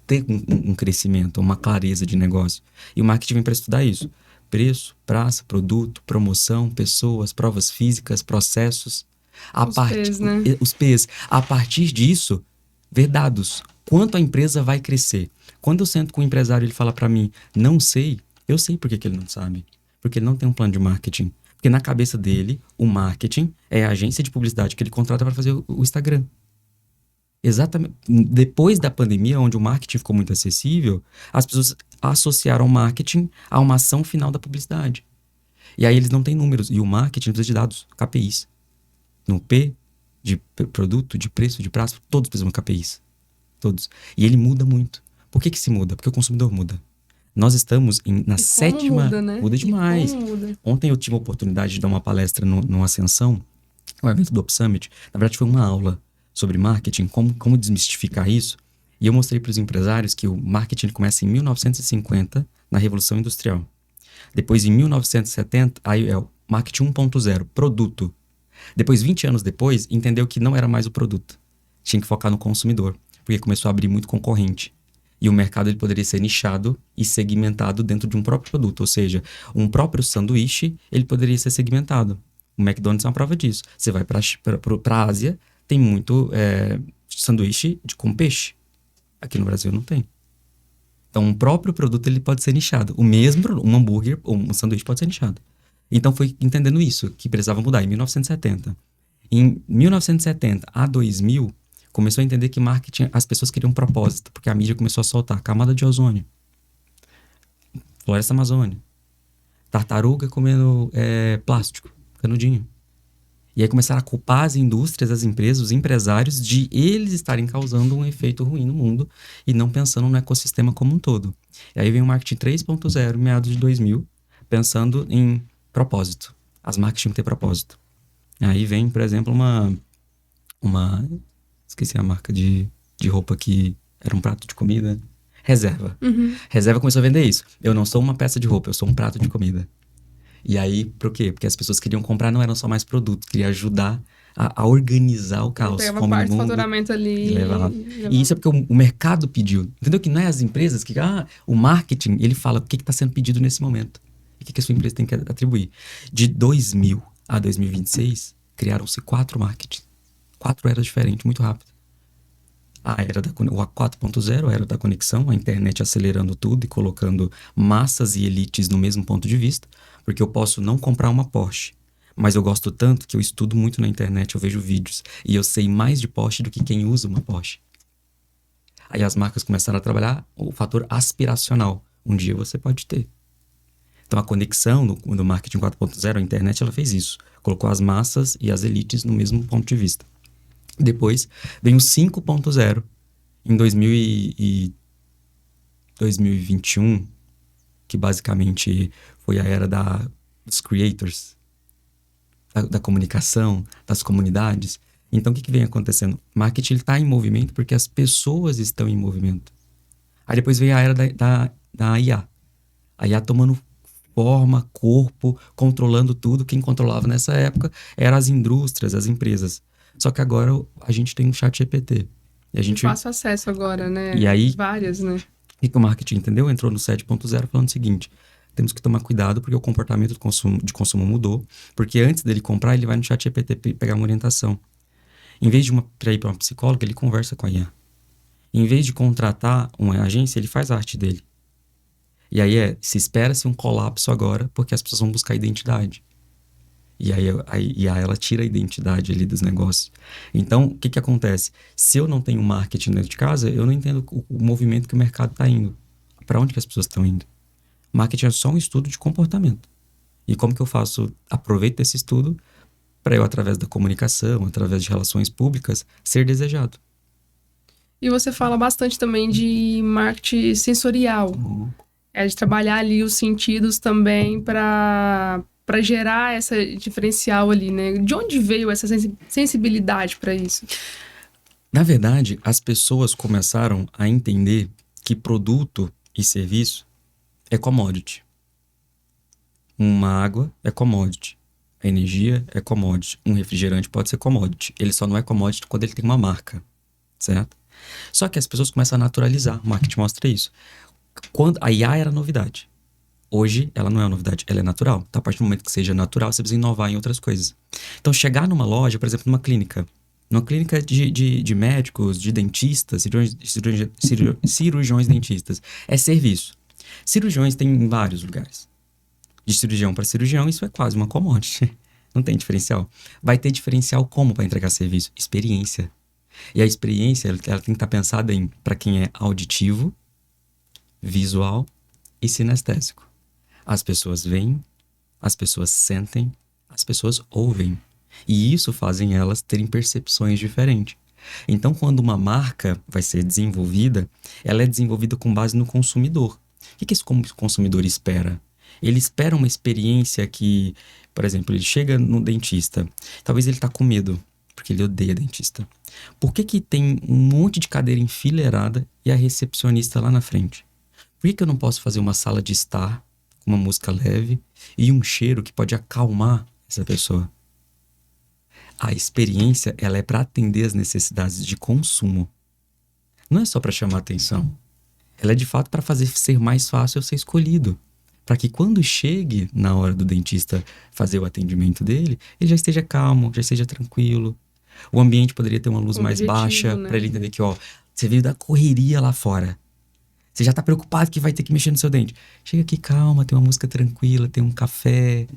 ter um crescimento, uma clareza de negócio. E o marketing vem para estudar isso. Preço, praça, produto, promoção, pessoas, provas físicas, processos. P's, né? Os P's. A partir disso, ver dados. Quanto a empresa vai crescer? Quando eu sento com o empresário e ele fala para mim, não sei, eu sei por que ele não sabe. Porque ele não tem um plano de marketing. Porque na cabeça dele, o marketing é a agência de publicidade que ele contrata para fazer o Instagram. Exatamente. Depois da pandemia, onde o marketing ficou muito acessível, as pessoas associaram o marketing a uma ação final da publicidade. E aí eles não têm números. E o marketing precisa de dados, KPIs. No P, de produto, de preço, de prazo, todos precisam de KPIs. Todos. E ele muda muito. Por que se muda? Porque o consumidor muda. Nós estamos na sétima... Muda, né? Muda demais. Muda. Ontem eu tive a oportunidade de dar uma palestra no Ascensão, um evento do Up Summit. Na verdade, foi uma aula sobre marketing, como desmistificar isso. E eu mostrei para os empresários que o marketing começa em 1950, na Revolução Industrial. Depois, em 1970, aí é o marketing 1.0, produto. Depois, 20 anos depois, entendeu que não era mais o produto. Tinha que focar no consumidor, porque começou a abrir muito concorrente. E o mercado ele poderia ser nichado e segmentado dentro de um próprio produto. Ou seja, um próprio sanduíche, ele poderia ser segmentado. O McDonald's é uma prova disso. Você vai para a Ásia, tem muito sanduíche com peixe. Aqui no Brasil não tem. Então, um próprio produto ele pode ser nichado. O mesmo, um hambúrguer ou um sanduíche pode ser nichado. Então, foi entendendo isso que precisava mudar em 1970. Em 1970 a 2000, começou a entender que marketing, as pessoas queriam um propósito, porque a mídia começou a soltar camada de ozônio, floresta amazônica, tartaruga comendo plástico, canudinho. E aí começaram a culpar as indústrias, as empresas, os empresários de eles estarem causando um efeito ruim no mundo e não pensando no ecossistema como um todo. E aí vem o marketing 3.0, meados de 2000, pensando em propósito. As marcas tinham que ter propósito. Aí vem, por exemplo, uma esqueci a marca de roupa que era um prato de comida. Reserva. Uhum. Reserva começou a vender isso. Eu não sou uma peça de roupa, eu sou um prato de comida. E aí, por quê? Porque as pessoas queriam comprar, não eram só mais produtos, queria ajudar a organizar o caos. Pegava uma parte do faturamento ali. E isso é porque o mercado pediu. Entendeu? Que não é as empresas que... o marketing, ele fala o que está sendo pedido nesse momento. E o que a sua empresa tem que atribuir. De 2000 a 2026, criaram-se 4 marketing. 4 eras diferentes, muito rápido. A 4.0, a era da conexão, a internet acelerando tudo e colocando massas e elites no mesmo ponto de vista, porque eu posso não comprar uma Porsche, mas eu gosto tanto que eu estudo muito na internet, eu vejo vídeos, e eu sei mais de Porsche do que quem usa uma Porsche. Aí as marcas começaram a trabalhar o fator aspiracional. Um dia você pode ter. Então a conexão do marketing 4.0, a internet, ela fez isso. Colocou as massas e as elites no mesmo ponto de vista. Depois vem o 5.0 em 2021, que basicamente foi a era dos creators, da comunicação, das comunidades. Então, o que vem acontecendo? Marketing está em movimento porque as pessoas estão em movimento. Aí depois veio a era da IA. A IA tomando forma, corpo, controlando tudo. Quem controlava nessa época eram as indústrias, as empresas. Só que agora a gente tem um chat GPT. E a gente fácil acesso agora, né? E aí, várias, né? O que o marketing entendeu? Entrou no 7.0 falando o seguinte: temos que tomar cuidado porque o comportamento de consumo mudou. Porque antes dele comprar, ele vai no chat GPT pegar uma orientação. Em vez de ir para uma psicóloga, ele conversa com a IA. Em vez de contratar uma agência, ele faz a arte dele. E aí se espera-se um colapso agora porque as pessoas vão buscar identidade. E aí ela tira a identidade ali dos negócios. Então, o que acontece? Se eu não tenho marketing dentro de casa, eu não entendo o movimento que o mercado está indo. Para onde que as pessoas estão indo? Marketing é só um estudo de comportamento. E como que eu aproveito esse estudo para eu, através da comunicação, através de relações públicas, ser desejado. E você fala bastante também de marketing sensorial. Uhum. De trabalhar ali os sentidos também para gerar essa diferencial ali, né? De onde veio essa sensibilidade para isso? Na verdade, as pessoas começaram a entender que produto e serviço é commodity. Uma água é commodity. A energia é commodity. Um refrigerante pode ser commodity. Ele só não é commodity quando ele tem uma marca, certo? Só que as pessoas começam a naturalizar. O marketing mostra isso. Quando a IA era novidade. Hoje, ela não é uma novidade, ela é natural. Então, a partir do momento que seja natural, você precisa inovar em outras coisas. Então, chegar numa loja, por exemplo, numa clínica de médicos, de dentistas, cirurgiões dentistas, é serviço. Cirurgiões tem em vários lugares. De cirurgião para cirurgião, isso é quase uma commodity. Não tem diferencial. Vai ter diferencial como para entregar serviço? Experiência. E a experiência, ela tem que estar pensada para quem é auditivo, visual e sinestésico. As pessoas veem, as pessoas sentem, as pessoas ouvem. E isso fazem elas terem percepções diferentes. Então, quando uma marca vai ser desenvolvida, ela é desenvolvida com base no consumidor. O que esse consumidor espera? Ele espera uma experiência que, por exemplo, ele chega no dentista. Talvez ele está com medo, porque ele odeia dentista. Por que tem um monte de cadeira enfileirada e a recepcionista lá na frente? Por que eu não posso fazer uma sala de estar com uma música leve e um cheiro que pode acalmar essa pessoa? A experiência, ela é para atender as necessidades de consumo. Não é só para chamar atenção. Ela é de fato para fazer ser mais fácil eu ser escolhido. Para que quando chegue na hora do dentista fazer o atendimento dele, ele já esteja calmo, já esteja tranquilo. O ambiente poderia ter uma luz mais baixa, né? Para ele entender que, ó, você veio da correria lá fora. Você já tá preocupado que vai ter que mexer no seu dente. Chega aqui, calma, tem uma música tranquila, tem um café,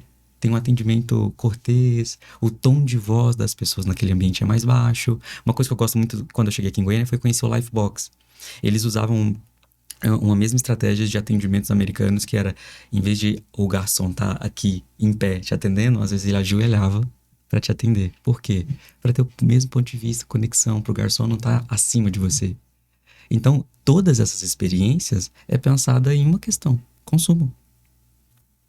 tem um atendimento cortês. O tom de voz das pessoas naquele ambiente é mais baixo. Uma coisa que eu gosto muito quando eu cheguei aqui em Goiânia foi conhecer o Lifebox. Eles usavam uma mesma estratégia de atendimentos americanos, que era, em vez de o garçom tá aqui em pé te atendendo, às vezes ele ajoelhava para te atender. Por quê? Para ter o mesmo ponto de vista, conexão, para o garçom não estar acima de você. Então, todas essas experiências é pensada em uma questão: consumo.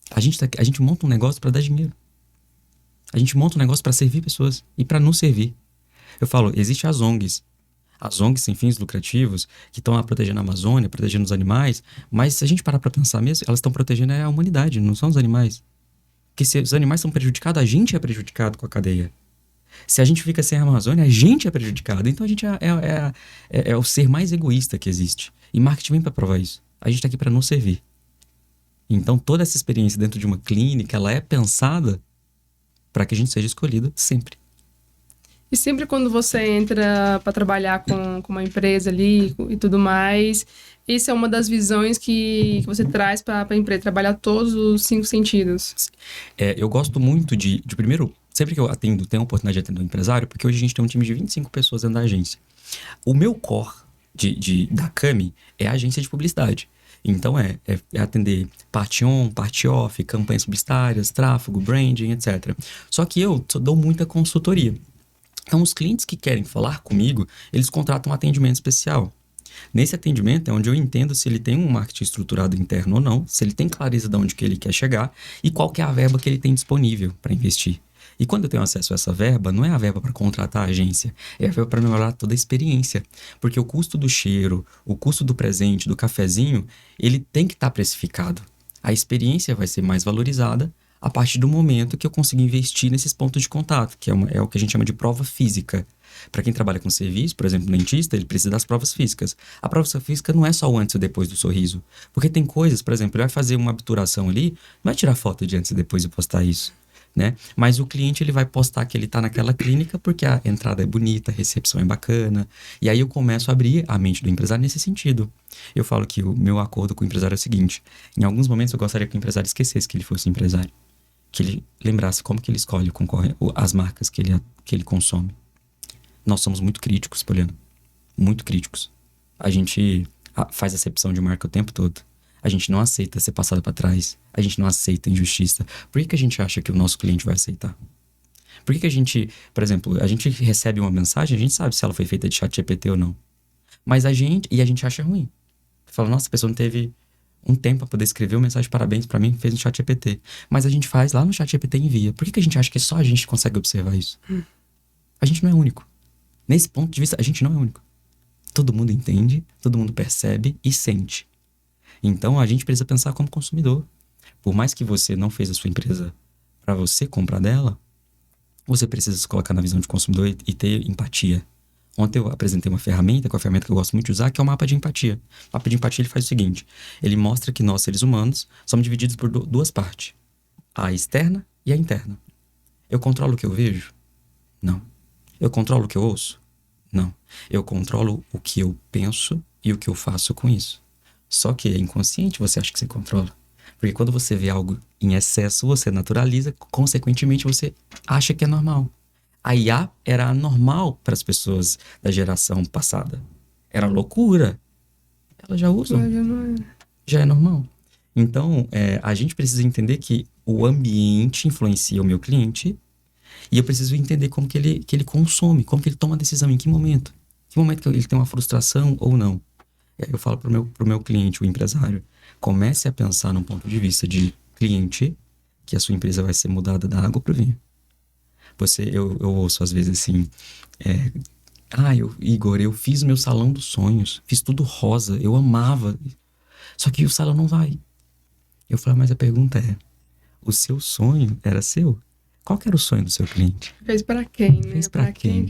A gente monta um negócio para dar dinheiro. A gente monta um negócio para servir pessoas e para nos servir. Eu falo, existem as ONGs. As ONGs sem fins lucrativos, que estão lá protegendo a Amazônia, protegendo os animais, mas se a gente parar para pensar mesmo, elas estão protegendo a humanidade, não são os animais. Porque se os animais são prejudicados, a gente é prejudicado com a cadeia. Se a gente fica sem a Amazônia, a gente é prejudicado. Então a gente é o ser mais egoísta que existe. E marketing vem para provar isso. A gente está aqui para nos servir. Então toda essa experiência dentro de uma clínica, ela é pensada para que a gente seja escolhido sempre. E sempre quando você entra para trabalhar com uma empresa ali e tudo mais, isso é uma das visões que você traz para a empresa, trabalhar todos os 5 sentidos. Eu gosto muito de primeiro, sempre que eu tenho a oportunidade de atender um empresário, porque hoje a gente tem um time de 25 pessoas dentro da agência. O meu core da Cami é a agência de publicidade. Então é atender parte on, parte off, campanhas publicitárias, tráfego, branding, etc. Só que eu dou muita consultoria. Então, os clientes que querem falar comigo, eles contratam um atendimento especial. Nesse atendimento é onde eu entendo se ele tem um marketing estruturado interno ou não, se ele tem clareza de onde que ele quer chegar e qual que é a verba que ele tem disponível para investir. E quando eu tenho acesso a essa verba, não é a verba para contratar a agência, é a verba para melhorar toda a experiência. Porque o custo do cheiro, o custo do presente, do cafezinho, ele tem que estar precificado. A experiência vai ser mais valorizada a partir do momento que eu consigo investir nesses pontos de contato, que é o que a gente chama de prova física. Para quem trabalha com serviço, por exemplo, o dentista, ele precisa das provas físicas. A prova física não é só o antes e depois do sorriso. Porque tem coisas, por exemplo, ele vai fazer uma obturação ali, não vai tirar foto de antes e depois e postar isso, né? Mas o cliente, ele vai postar que ele está naquela clínica porque a entrada é bonita, a recepção é bacana. E aí eu começo a abrir a mente do empresário nesse sentido. Eu falo que o meu acordo com o empresário é o seguinte: em alguns momentos eu gostaria que o empresário esquecesse que ele fosse empresário. Que ele lembrasse como que ele escolhe as marcas que ele consome. Nós somos muito críticos, Poliana. Muito críticos. A gente faz acepção de marca o tempo todo. A gente não aceita ser passado para trás. A gente não aceita injustiça. Por que a gente acha que o nosso cliente vai aceitar? Por que a gente, por exemplo, a gente recebe uma mensagem, a gente sabe se ela foi feita de ChatGPT ou não. Mas a gente acha ruim. Fala, nossa, a pessoa não teve um tempo para poder escrever uma mensagem de parabéns para mim, fez no ChatGPT. Mas a gente faz lá no ChatGPT e envia. Por que a gente acha que só a gente consegue observar isso? A gente não é único. Nesse ponto de vista, a gente não é único. Todo mundo entende, todo mundo percebe e sente. Então, a gente precisa pensar como consumidor. Por mais que você não fez a sua empresa para você comprar dela, você precisa se colocar na visão de consumidor e ter empatia. Ontem eu apresentei uma ferramenta, que é uma ferramenta que eu gosto muito de usar, que é o mapa de empatia. O mapa de empatia, ele faz o seguinte: ele mostra que nós, seres humanos, somos divididos por duas partes. A externa e a interna. Eu controlo o que eu vejo? Não. Eu controlo o que eu ouço? Não. Eu controlo o que eu penso e o que eu faço com isso. Só que é inconsciente, você acha que você controla. Porque quando você vê algo em excesso, você naturaliza, consequentemente você acha que é normal. A IA era anormal para as pessoas da geração passada. Era loucura. Elas já usam. Já é normal. Então, a gente precisa entender que o ambiente influencia o meu cliente, E eu preciso entender como que ele consome, como que ele toma a decisão, em que momento. Em que momento que ele tem uma frustração ou não. E aí eu falo pro meu cliente, o empresário, comece a pensar num ponto de vista de cliente, que a sua empresa vai ser mudada da água pro vinho. Eu ouço às vezes assim, Igor, eu fiz meu salão dos sonhos, fiz tudo rosa, eu amava, só que o salão não vai. Eu falo, mas a pergunta é, o seu sonho era seu? Qual que era o sonho do seu cliente? Fez pra quem, né? Fez pra quem?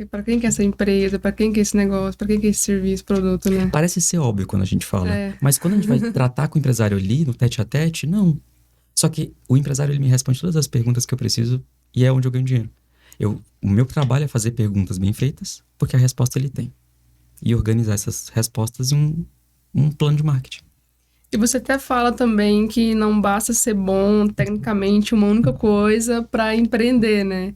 Pra quem que é essa empresa, pra quem que é esse negócio, pra quem que é esse serviço, produto, né? Parece ser óbvio quando a gente fala, mas quando a gente vai tratar com o empresário ali, no tete a tete, não. Só que o empresário, ele me responde todas as perguntas que eu preciso e é onde eu ganho dinheiro. O meu trabalho é fazer perguntas bem feitas, porque a resposta ele tem. E organizar essas respostas em um plano de marketing. E você até fala também que não basta ser bom tecnicamente uma única coisa para empreender, né?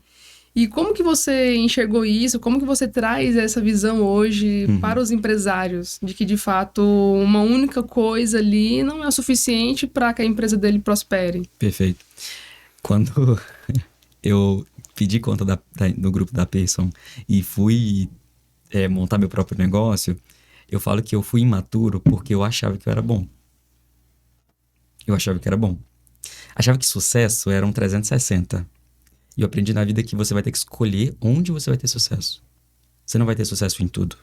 E como que você enxergou isso? Como que você traz essa visão hoje para os empresários? De que, de fato, uma única coisa ali não é o suficiente para que a empresa dele prospere. Perfeito. Quando eu pedi conta do grupo da Payson e fui montar meu próprio negócio, eu falo que eu fui imaturo porque eu achava que eu era bom. Eu achava que era bom. Achava que sucesso era um 360. E eu aprendi na vida que você vai ter que escolher onde você vai ter sucesso. Você não vai ter sucesso em tudo.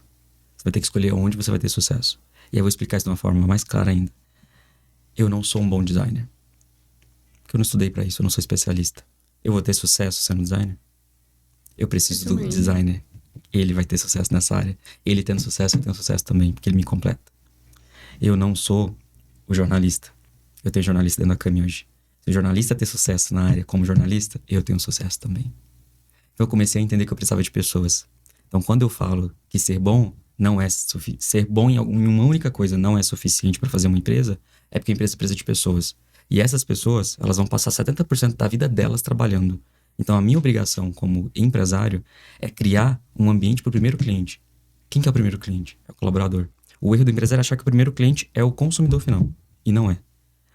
Você vai ter que escolher onde você vai ter sucesso. E aí eu vou explicar isso de uma forma mais clara ainda. Eu não sou um bom designer. Porque eu não estudei pra isso, eu não sou especialista. Eu vou ter sucesso sendo designer? Eu preciso do designer. Ele vai ter sucesso nessa área. Ele tendo sucesso, eu tenho sucesso também, porque ele me completa. Eu não sou o jornalista. Eu tenho jornalista dentro da Cami hoje. Se o jornalista ter sucesso na área como jornalista, eu tenho sucesso também. Então eu comecei a entender que eu precisava de pessoas. Então quando eu falo que ser bom não é suficiente, ser bom em uma única coisa não é suficiente para fazer uma empresa, é porque a empresa precisa de pessoas. E essas pessoas, elas vão passar 70% da vida delas trabalhando. Então a minha obrigação como empresário é criar um ambiente para o primeiro cliente. Quem que é o primeiro cliente? É o colaborador. O erro do empresário é achar que o primeiro cliente é o consumidor final. E não é.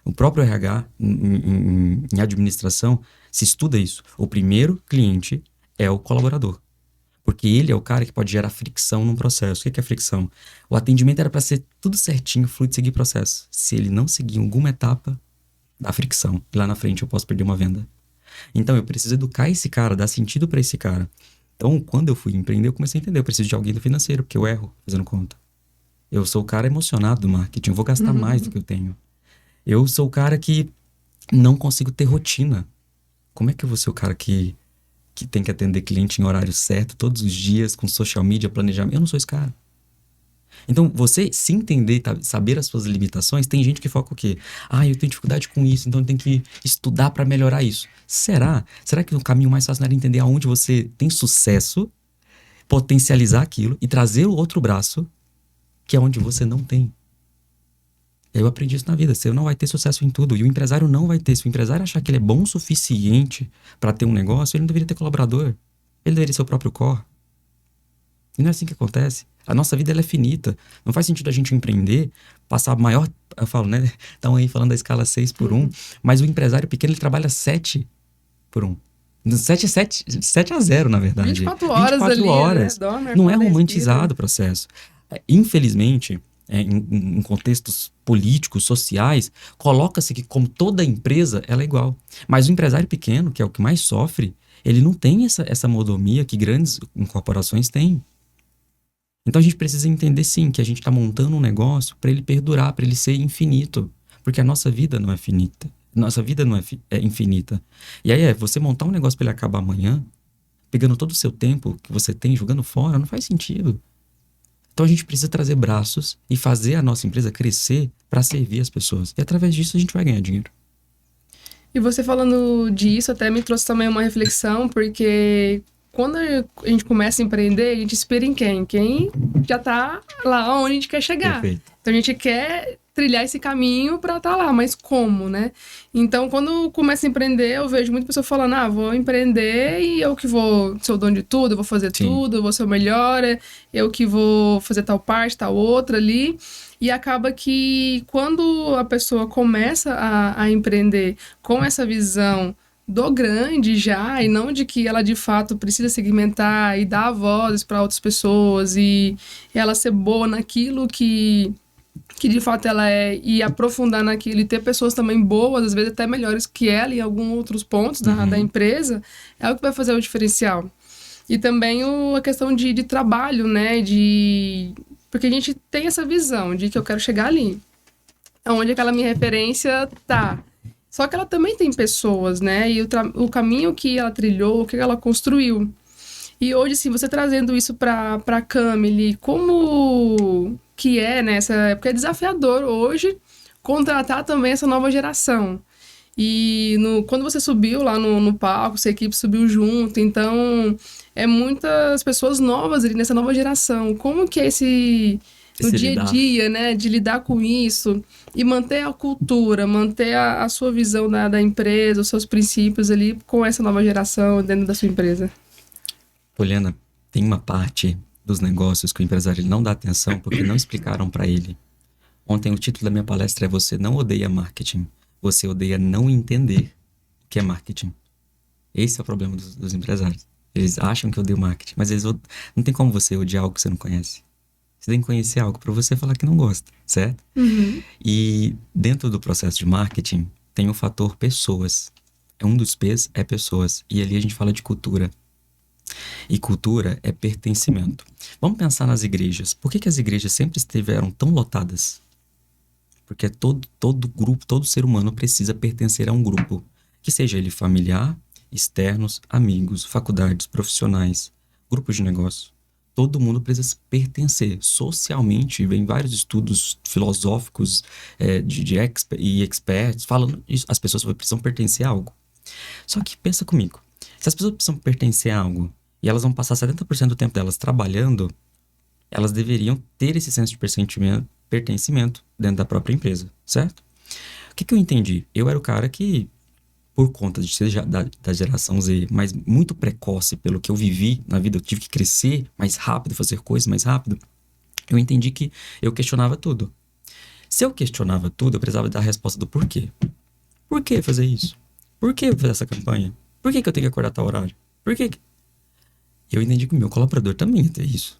O próprio RH, em administração, se estuda isso. O primeiro cliente é o colaborador. Porque ele é o cara que pode gerar fricção num processo. O que é fricção? O atendimento era para ser tudo certinho, fluido, seguir processo. Se ele não seguir alguma etapa, dá fricção. E lá na frente eu posso perder uma venda. Então eu preciso educar esse cara, dar sentido para esse cara. Então quando eu fui empreender, eu comecei a entender. Eu preciso de alguém do financeiro, porque eu erro fazendo conta. Eu sou o cara emocionado do marketing. Eu vou gastar mais do que eu tenho. Eu sou o cara que não consigo ter rotina. Como é que eu vou ser o cara que tem que atender cliente em horário certo, todos os dias, com social media, planejamento? Eu não sou esse cara. Então, você se entender, saber as suas limitações, tem gente que foca o quê? Eu tenho dificuldade com isso, então eu tenho que estudar para melhorar isso. Será? Será que o caminho mais fácil não era entender aonde você tem sucesso, potencializar aquilo e trazer o outro braço, que é onde você não tem? Eu aprendi isso na vida. Você não vai ter sucesso em tudo. E o empresário não vai ter. Se o empresário achar que ele é bom o suficiente para ter um negócio, ele não deveria ter colaborador. Ele deveria ser o próprio core. E não é assim que acontece. A nossa vida ela é finita. Não faz sentido a gente empreender, passar maior... Eu falo, né? Estão aí falando da escala 6/1. Mas o empresário pequeno, ele trabalha 7/1. 7/0, na verdade. 24 horas 24 ali, horas. Né? Não é romantizado o processo. Infelizmente... em contextos políticos, sociais, coloca-se que como toda empresa, ela é igual. Mas o empresário pequeno, que é o que mais sofre, ele não tem essa mordomia que grandes corporações têm. Então a gente precisa entender sim que a gente está montando um negócio para ele perdurar, para ele ser infinito. Porque a nossa vida não é finita. Nossa vida não é infinita. E aí você montar um negócio para ele acabar amanhã, pegando todo o seu tempo que você tem, jogando fora, não faz sentido. Então a gente precisa trazer braços e fazer a nossa empresa crescer para servir as pessoas. E através disso a gente vai ganhar dinheiro. E você falando disso até me trouxe também uma reflexão, porque quando a gente começa a empreender, a gente espera em quem? Quem já tá lá onde a gente quer chegar. Perfeito. Então a gente quer trilhar esse caminho para estar lá, mas como, né? Então, quando começa a empreender, eu vejo muita pessoa falando, vou empreender e eu que vou ser o dono de tudo, eu vou fazer tudo, eu vou ser o melhor, eu que vou fazer tal parte, tal outra ali. E acaba que quando a pessoa começa a empreender com essa visão do grande já, e não de que ela de fato precisa segmentar e dar vozes para outras pessoas e ela ser boa naquilo que de fato ela é, e aprofundar naquilo e ter pessoas também boas, às vezes até melhores que ela em alguns outros pontos da empresa, é o que vai fazer o diferencial. E também a questão de trabalho, né? Porque a gente tem essa visão de que eu quero chegar ali, onde aquela minha referência tá. Só que ela também tem pessoas, né? E o caminho que ela trilhou, o que ela construiu. E hoje, assim, você trazendo isso pra Camille, como que é, né? Porque é desafiador hoje contratar também essa nova geração. E quando você subiu lá no palco, sua equipe subiu junto, então é muitas pessoas novas ali nessa nova geração. Como que é no dia a dia, né, de lidar com isso e manter a cultura, manter a sua visão da empresa, os seus princípios ali com essa nova geração dentro da sua empresa? Poliana, tem uma parte dos negócios que o empresário ele não dá atenção porque não explicaram para ele. Ontem o título da minha palestra é Você não odeia marketing, você odeia não entender o que é marketing. Esse é o problema dos empresários. Eles acham que odeiam marketing, mas não tem como você odiar algo que você não conhece. Você tem que conhecer algo para você falar que não gosta, certo? Uhum. E dentro do processo de marketing tem o fator pessoas. Um dos P's é pessoas. E ali a gente fala de cultura. E cultura é pertencimento. Vamos pensar nas igrejas. Por que as igrejas sempre estiveram tão lotadas? Porque todo grupo, todo ser humano precisa pertencer a um grupo. Que seja ele familiar, externos, amigos, faculdades, profissionais, grupos de negócio. Todo mundo precisa pertencer. Socialmente, vem vários estudos filosóficos e experts falando isso. As pessoas precisam pertencer a algo. Só que pensa comigo. Se as pessoas precisam pertencer a algo e elas vão passar 70% do tempo delas trabalhando, elas deveriam ter esse senso de pertencimento dentro da própria empresa, certo? O que eu entendi? Eu era o cara que, por conta de ser da geração Z, mas muito precoce pelo que eu vivi na vida, eu tive que crescer mais rápido, fazer coisas mais rápido, eu entendi que eu questionava tudo. Se eu questionava tudo, eu precisava dar a resposta do porquê. Por que fazer isso? Por que fazer essa campanha? Por que eu tenho que acordar tal horário? Por que? Eu entendi que o meu colaborador também ia ter isso.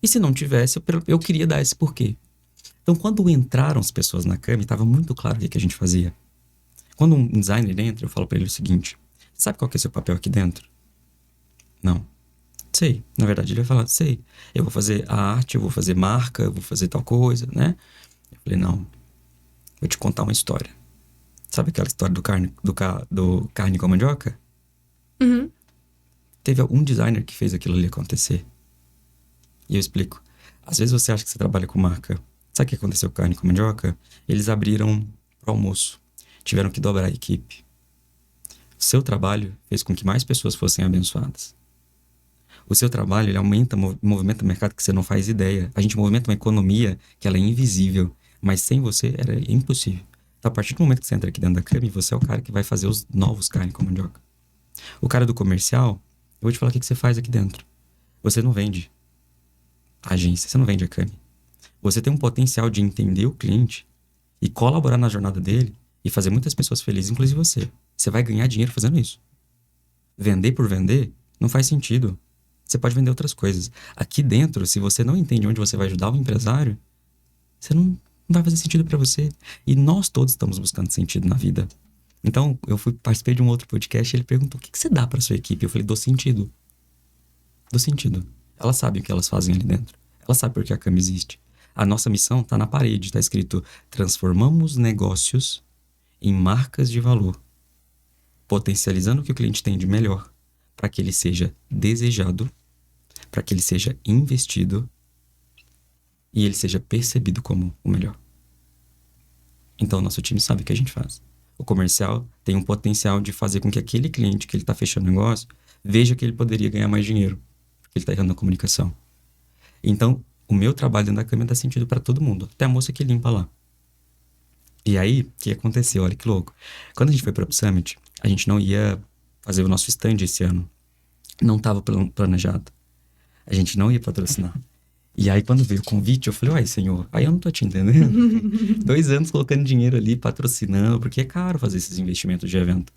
E se não tivesse, eu queria dar esse porquê. Então, quando entraram as pessoas na cama, estava muito claro o que a gente fazia. Quando um designer entra, eu falo para ele o seguinte: sabe qual que é o seu papel aqui dentro? Não. Sei. Na verdade, ele vai falar: sei. Eu vou fazer a arte, eu vou fazer marca, eu vou fazer tal coisa, né? Eu falei: não. Vou te contar uma história. Sabe aquela história do carne com mandioca? Uhum. Teve algum designer que fez aquilo ali acontecer. E eu explico. Às vezes você acha que você trabalha com marca. Sabe o que aconteceu com carne com mandioca? Eles abriram pro almoço. Tiveram que dobrar a equipe. O seu trabalho fez com que mais pessoas fossem abençoadas. O seu trabalho, ele movimenta o mercado que você não faz ideia. A gente movimenta uma economia que ela é invisível. Mas sem você, era impossível. Então, a partir do momento que você entra aqui dentro da Cami, você é o cara que vai fazer os novos carne com mandioca. O cara do comercial, eu vou te falar o que você faz aqui dentro. Você não vende a agência, você não vende a Cami. Você tem um potencial de entender o cliente e colaborar na jornada dele e fazer muitas pessoas felizes, inclusive você. Você vai ganhar dinheiro fazendo isso. Vender por vender não faz sentido. Você pode vender outras coisas. Aqui dentro, se você não entende onde você vai ajudar o empresário, você não vai fazer sentido para você. E nós todos estamos buscando sentido na vida. Então, participei de um outro podcast e ele perguntou: o que você dá para sua equipe? Eu falei: dou sentido. Dou sentido. Elas sabem o que elas fazem ali dentro. Elas sabem por que a Cami existe. A nossa missão está na parede, está escrito: transformamos negócios em marcas de valor, potencializando o que o cliente tem de melhor, para que ele seja desejado, para que ele seja investido e ele seja percebido como o melhor. Então, o nosso time sabe o que a gente faz. O comercial tem um potencial de fazer com que aquele cliente que ele está fechando negócio veja que ele poderia ganhar mais dinheiro, porque ele está errando na comunicação. Então, o meu trabalho dentro da câmera dá sentido para todo mundo, até a moça que limpa lá. E aí, o que aconteceu? Olha que louco. Quando a gente foi para o Summit, a gente não ia fazer o nosso stand esse ano. Não estava planejado. A gente não ia patrocinar. E aí, quando veio o convite, eu falei: uai, senhor, aí eu não tô te entendendo. 2 anos colocando dinheiro ali, patrocinando, porque é caro fazer esses investimentos de evento.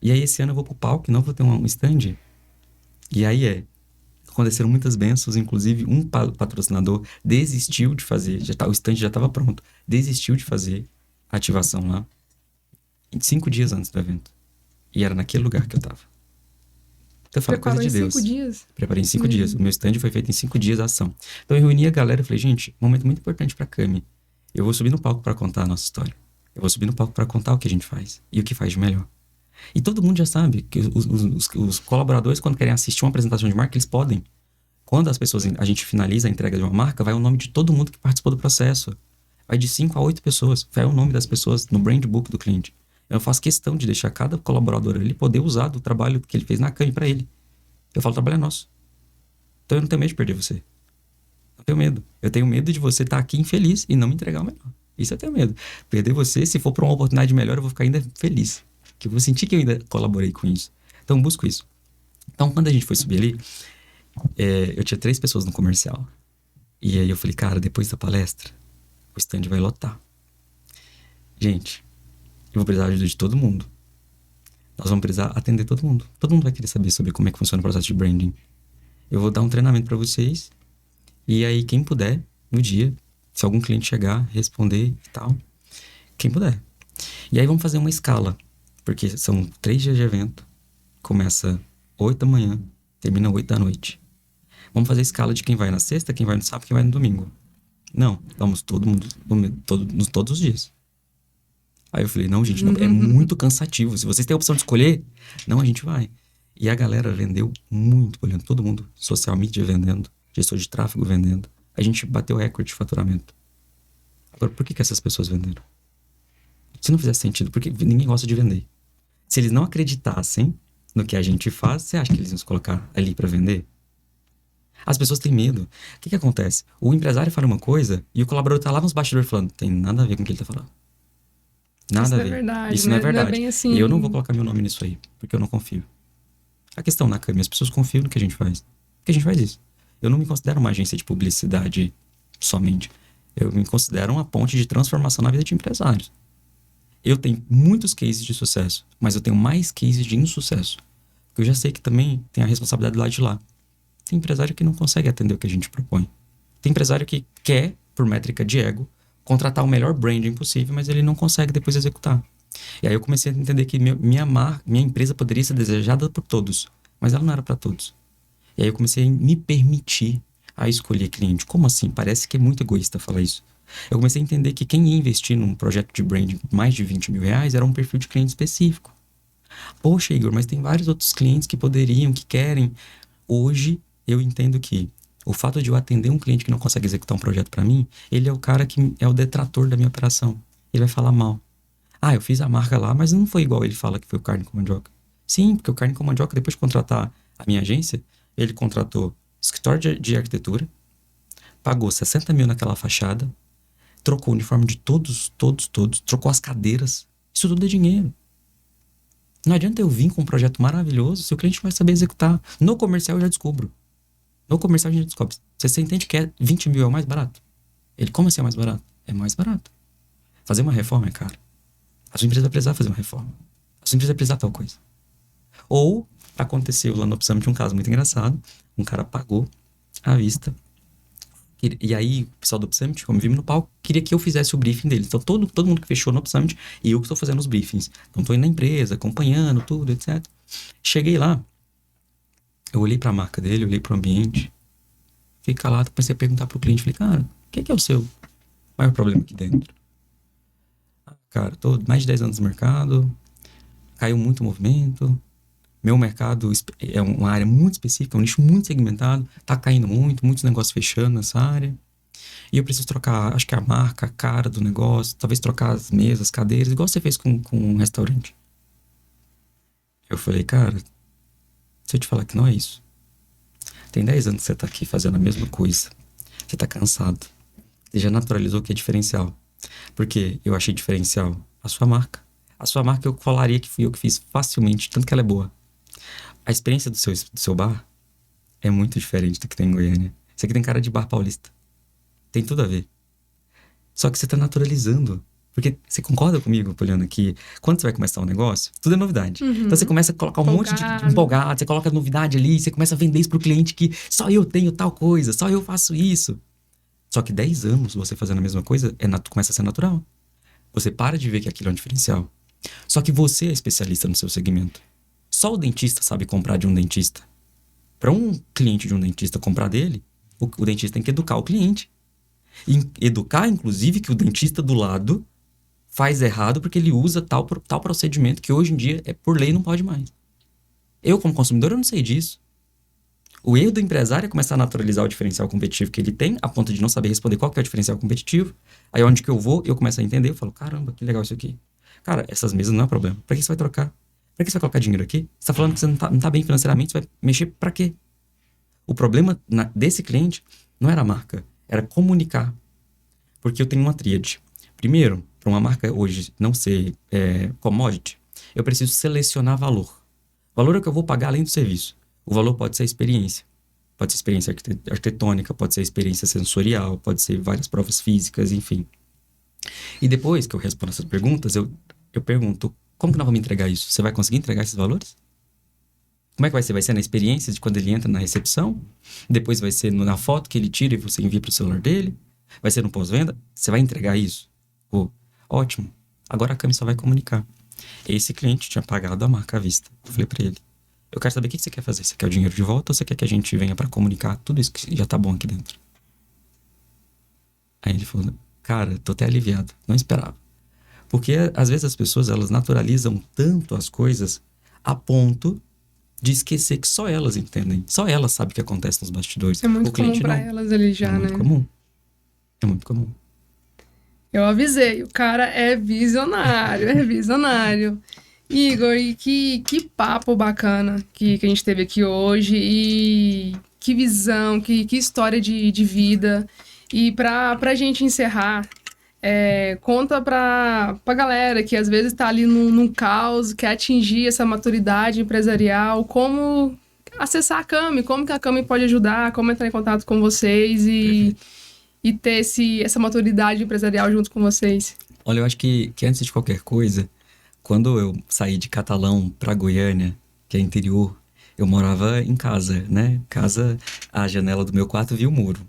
E aí esse ano eu vou pro palco e não vou ter um stand. E aí aconteceram muitas bênçãos, inclusive um patrocinador desistiu de fazer, o stand já estava pronto, desistiu de fazer a ativação lá, em 5 dias antes do evento. E era naquele lugar que eu tava. Então eu falo, coisa de Deus. 5 dias? Preparei em 5 dias. O meu stand foi feito em 5 dias a ação. Então eu reuni a galera e falei, gente, momento muito importante pra Cami. Eu vou subir no palco pra contar a nossa história. Eu vou subir no palco pra contar o que a gente faz. E o que faz de melhor. E todo mundo já sabe que os colaboradores, quando querem assistir uma apresentação de marca, eles podem. Quando a gente finaliza a entrega de uma marca, vai o nome de todo mundo que participou do processo. Vai de 5 a 8 pessoas. Vai o nome das pessoas no brand book do cliente. Eu faço questão de deixar cada colaborador ali poder usar do trabalho que ele fez na Cami pra ele. Eu falo, o trabalho é nosso. Então eu não tenho medo de perder você. Não tenho medo. Eu tenho medo de você estar aqui infeliz e não me entregar o melhor. Isso eu tenho medo. Perder você, se for pra uma oportunidade melhor, eu vou ficar ainda feliz. Que eu vou sentir que eu ainda colaborei com isso. Então eu busco isso. Então quando a gente foi subir ali, eu tinha 3 pessoas no comercial. E aí eu falei, cara, depois da palestra, o stand vai lotar. Gente, eu vou precisar da ajuda de todo mundo. Nós vamos precisar atender todo mundo. Todo mundo vai querer saber sobre como é que funciona o processo de branding. Eu vou dar um treinamento pra vocês. E aí, quem puder, no dia, se algum cliente chegar, responder e tal, quem puder. E aí vamos fazer uma escala. Porque são 3 dias de evento. Começa 8 da manhã, termina 8 da noite. Vamos fazer a escala de quem vai na sexta, quem vai no sábado, quem vai no domingo. Não, vamos todo mundo, todos os dias. Aí eu falei, não, gente, não, é muito cansativo. Se vocês têm a opção de escolher, não, a gente vai. E a galera vendeu muito, olhando todo mundo. Social media vendendo, gestor de tráfego vendendo. A gente bateu recorde de faturamento. Agora, por que essas pessoas venderam? Se não fizesse sentido, porque ninguém gosta de vender. Se eles não acreditassem no que a gente faz, você acha que eles iam se colocar ali pra vender? As pessoas têm medo. O que acontece? O empresário fala uma coisa e o colaborador tá lá nos bastidores falando, tem nada a ver com o que ele tá falando. Nada a ver. Isso não é verdade. Isso não é verdade. Não é bem assim. E eu não vou colocar meu nome nisso aí, porque eu não confio. A questão na Cami, as pessoas confiam no que a gente faz. Porque a gente faz isso. Eu não me considero uma agência de publicidade somente. Eu me considero uma ponte de transformação na vida de empresários. Eu tenho muitos cases de sucesso, mas eu tenho mais cases de insucesso. Porque eu já sei que também tem a responsabilidade lá de lá. Tem empresário que não consegue atender o que a gente propõe. Tem empresário que quer, por métrica de ego, contratar o melhor branding possível, mas ele não consegue depois executar. E aí eu comecei a entender que minha empresa poderia ser desejada por todos, mas ela não era para todos. E aí eu comecei a me permitir a escolher cliente. Como assim? Parece que é muito egoísta falar isso. Eu comecei a entender que quem ia investir num projeto de branding mais de 20 mil reais era um perfil de cliente específico. Poxa, Igor, mas tem vários outros clientes que poderiam, que querem. Hoje eu entendo que o fato de eu atender um cliente que não consegue executar um projeto para mim, ele é o cara que é o detrator da minha operação. Ele vai falar mal. Ah, eu fiz a marca lá, mas não foi igual ele fala que foi o Carne com Mandioca. Sim, porque o Carne com Mandioca, depois de contratar a minha agência, ele contratou escritório de arquitetura, pagou 60 mil naquela fachada, trocou o uniforme de todos, trocou as cadeiras. Isso tudo é dinheiro. Não adianta eu vir com um projeto maravilhoso se o cliente vai saber executar. No comercial eu já descubro. No comercial a gente descobre. Você entende que 20 mil é o mais barato? Ele, como assim é mais barato? É mais barato. Fazer uma reforma é caro. A sua empresa vai precisar fazer uma reforma. A sua empresa vai precisar tal coisa. Ou aconteceu lá no Up Summit um caso muito engraçado. Um cara pagou à vista. E aí o pessoal do Up Summit, como vimos no palco, queria que eu fizesse o briefing deles. Então todo mundo que fechou no Up Summit, e eu que estou fazendo os briefings. Então estou indo na empresa, acompanhando tudo, etc. Cheguei lá. Eu olhei pra marca dele, olhei pro ambiente. Fiquei calado, comecei a perguntar pro cliente. Falei, cara, o que é o seu maior problema aqui dentro? Cara, tô mais de 10 anos no mercado. Caiu muito o movimento. Meu mercado é uma área muito específica, um nicho muito segmentado. Tá caindo muito, muitos negócios fechando nessa área. E eu preciso trocar, acho que a marca, a cara do negócio. Talvez trocar as mesas, cadeiras, igual você fez com um restaurante. Eu falei, cara, se eu te falar que não é isso. Tem 10 anos que você tá aqui fazendo a mesma coisa. Você tá cansado. Você já naturalizou o que é diferencial. Porque eu achei diferencial a sua marca. A sua marca eu falaria que fui eu que fiz facilmente, tanto que ela é boa. A experiência do seu bar é muito diferente do que tem em Goiânia. Isso aqui tem cara de bar paulista. Tem tudo a ver. Só que você tá naturalizando Porque você concorda comigo, Poliana, que quando você vai começar um negócio, tudo é novidade. Uhum. Então você começa a colocar um monte de empolgado, você coloca novidade ali, você começa a vender isso pro cliente que só eu tenho tal coisa, só eu faço isso. Só que 10 anos você fazendo a mesma coisa, começa a ser natural. Você para de ver que aquilo é um diferencial. Só que você é especialista no seu segmento. Só o dentista sabe comprar de um dentista. Para um cliente de um dentista comprar dele, o dentista tem que educar o cliente. E educar, inclusive, que o dentista do lado faz errado porque ele usa tal procedimento que hoje em dia, por lei, não pode mais. Eu, como consumidor, eu não sei disso. O erro do empresário é começar a naturalizar o diferencial competitivo que ele tem, a ponto de não saber responder qual que é o diferencial competitivo. Aí onde que eu vou, eu começo a entender, eu falo, caramba, que legal isso aqui. Cara, essas mesas não é problema. Pra que você vai trocar? Pra que você vai colocar dinheiro aqui? Você tá falando que você não tá bem financeiramente, você vai mexer pra quê? O problema desse cliente não era a marca, era comunicar. Porque eu tenho uma tríade. Primeiro, para uma marca hoje não ser commodity, eu preciso selecionar valor. Valor é o que eu vou pagar além do serviço. O valor pode ser a experiência. Pode ser experiência arquitetônica, pode ser experiência sensorial, pode ser várias provas físicas, enfim. E depois que eu respondo essas perguntas, eu pergunto, como que nós vamos entregar isso? Você vai conseguir entregar esses valores? Como é que vai ser? Vai ser na experiência de quando ele entra na recepção? Depois vai ser na foto que ele tira e você envia para o celular dele? Vai ser no pós-venda? Você vai entregar isso? Ótimo. Agora a Cami só vai comunicar. Esse cliente tinha pagado a marca à vista. Eu falei pra ele, eu quero saber o que você quer fazer. Você quer o dinheiro de volta ou você quer que a gente venha pra comunicar tudo isso que já tá bom aqui dentro? Aí ele falou, cara, tô até aliviado. Não esperava. Porque às vezes as pessoas, elas naturalizam tanto as coisas a ponto de esquecer que só elas entendem. Só elas sabem o que acontece nos bastidores. É muito o cliente comum pra não. elas ali já, É muito né? comum. É muito comum. Eu avisei, o cara é visionário, é visionário. Igor, e que papo bacana que a gente teve aqui hoje, e que visão, que história de vida. E pra gente encerrar, conta pra galera que às vezes tá ali num caos, quer atingir essa maturidade empresarial, como acessar a Cami, como que a Cami pode ajudar, como entrar em contato com vocês e ter essa maturidade empresarial junto com vocês. Olha, eu acho que antes de qualquer coisa, quando eu saí de Catalão pra Goiânia, que é interior, eu morava em casa, né? Casa, a janela do meu quarto via o muro.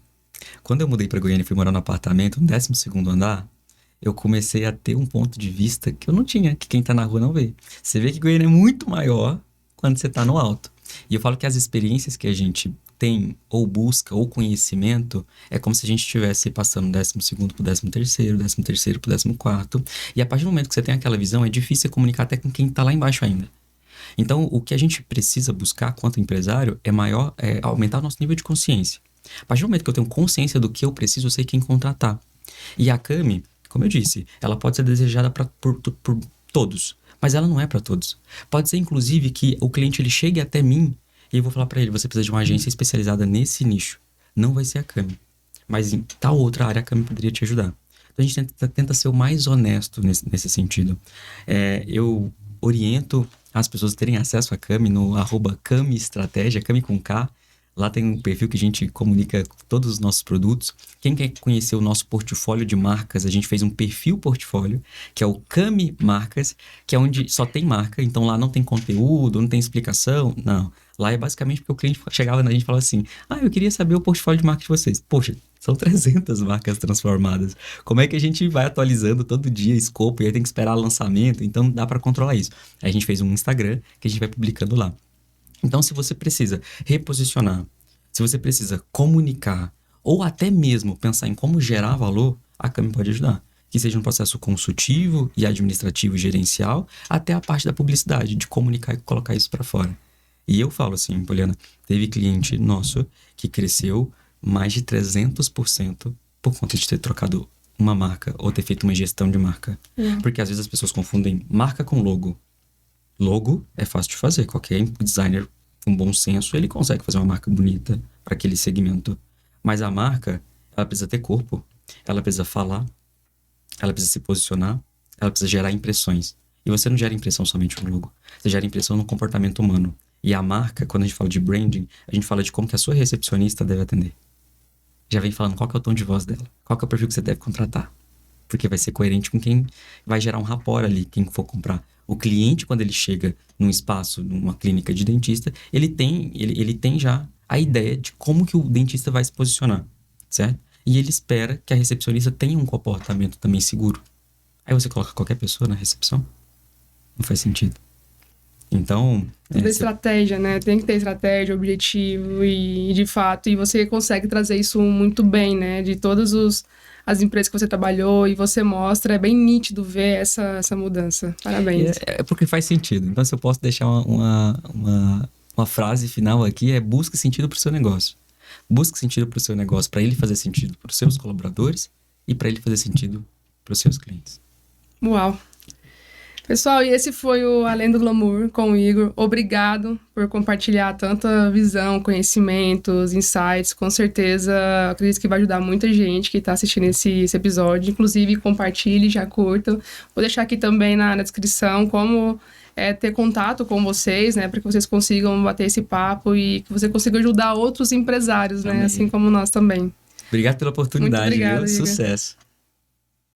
Quando eu mudei pra Goiânia e fui morar no apartamento, no 12º andar, eu comecei a ter um ponto de vista que eu não tinha, que quem tá na rua não vê. Você vê que Goiânia é muito maior quando você tá no alto. E eu falo que as experiências que a gente tem, ou busca, ou conhecimento, é como se a gente estivesse passando do 12º pro 13º, 13º pro 14º. E a partir do momento que você tem aquela visão, é difícil comunicar até com quem tá lá embaixo ainda. Então, o que a gente precisa buscar quanto empresário é aumentar o nosso nível de consciência. A partir do momento que eu tenho consciência do que eu preciso, eu sei quem contratar. E a Cami, como eu disse, ela pode ser desejada por todos, mas ela não é para todos. Pode ser, inclusive, que o cliente ele chegue até mim e eu vou falar para ele, você precisa de uma agência especializada nesse nicho. Não vai ser a Cami, mas em tal outra área a Cami poderia te ajudar. Então a gente tenta ser o mais honesto nesse sentido. Eu oriento as pessoas a terem acesso a Cami no @Cami Estratégia, Cami com K. Lá tem um perfil que a gente comunica todos os nossos produtos. Quem quer conhecer o nosso portfólio de marcas, a gente fez um perfil portfólio, que é o Cami Marcas, que é onde só tem marca. Então lá não tem conteúdo, não tem explicação, não. Lá é basicamente porque o cliente chegava na gente e falava assim, eu queria saber o portfólio de marca de vocês. Poxa, são 300 marcas transformadas. Como é que a gente vai atualizando todo dia escopo e aí tem que esperar lançamento? Então dá para controlar isso. Aí a gente fez um Instagram que a gente vai publicando lá. Então, se você precisa reposicionar, se você precisa comunicar, ou até mesmo pensar em como gerar valor, a Cami pode ajudar. Que seja um processo consultivo e administrativo e gerencial, até a parte da publicidade, de comunicar e colocar isso para fora. E eu falo assim, Poliana, teve cliente nosso que cresceu mais de 300% por conta de ter trocado uma marca ou ter feito uma gestão de marca. Porque às vezes as pessoas confundem marca com logo. Logo é fácil de fazer. Qualquer designer com bom senso, ele consegue fazer uma marca bonita para aquele segmento. Mas a marca, ela precisa ter corpo. Ela precisa falar. Ela precisa se posicionar. Ela precisa gerar impressões. E você não gera impressão somente no logo. Você gera impressão no comportamento humano. E a marca, quando a gente fala de branding, a gente fala de como que a sua recepcionista deve atender. Já vem falando qual que é o tom de voz dela. Qual que é o perfil que você deve contratar. porque vai ser coerente com quem vai gerar um rapport ali, quem for comprar. O cliente, quando ele chega num espaço, numa clínica de dentista, ele tem já a ideia de como que o dentista vai se posicionar, certo? E ele espera que a recepcionista tenha um comportamento também seguro. Aí você coloca qualquer pessoa na recepção? Não faz sentido. Então... Toda estratégia, né? Tem que ter estratégia, objetivo e de fato, e você consegue trazer isso muito bem, né? De todas as empresas que você trabalhou e você mostra, é bem nítido ver essa mudança. Parabéns. É porque faz sentido. Então, se eu posso deixar uma frase final aqui, é busque sentido para o seu negócio. Busque sentido para o seu negócio, para ele fazer sentido para os seus colaboradores e para ele fazer sentido para os seus clientes. Uau! Pessoal, e esse foi o Além do Glamour com o Igor. Obrigado por compartilhar tanta visão, conhecimentos, insights. Com certeza, acredito que vai ajudar muita gente que está assistindo esse episódio. Inclusive, compartilhe, já curta. Vou deixar aqui também na descrição como ter contato com vocês, né? Para que vocês consigam bater esse papo e que você consiga ajudar outros empresários, né? Amém. Assim como nós também. Obrigado pela oportunidade, Muito obrigada, viu? Igor. Sucesso.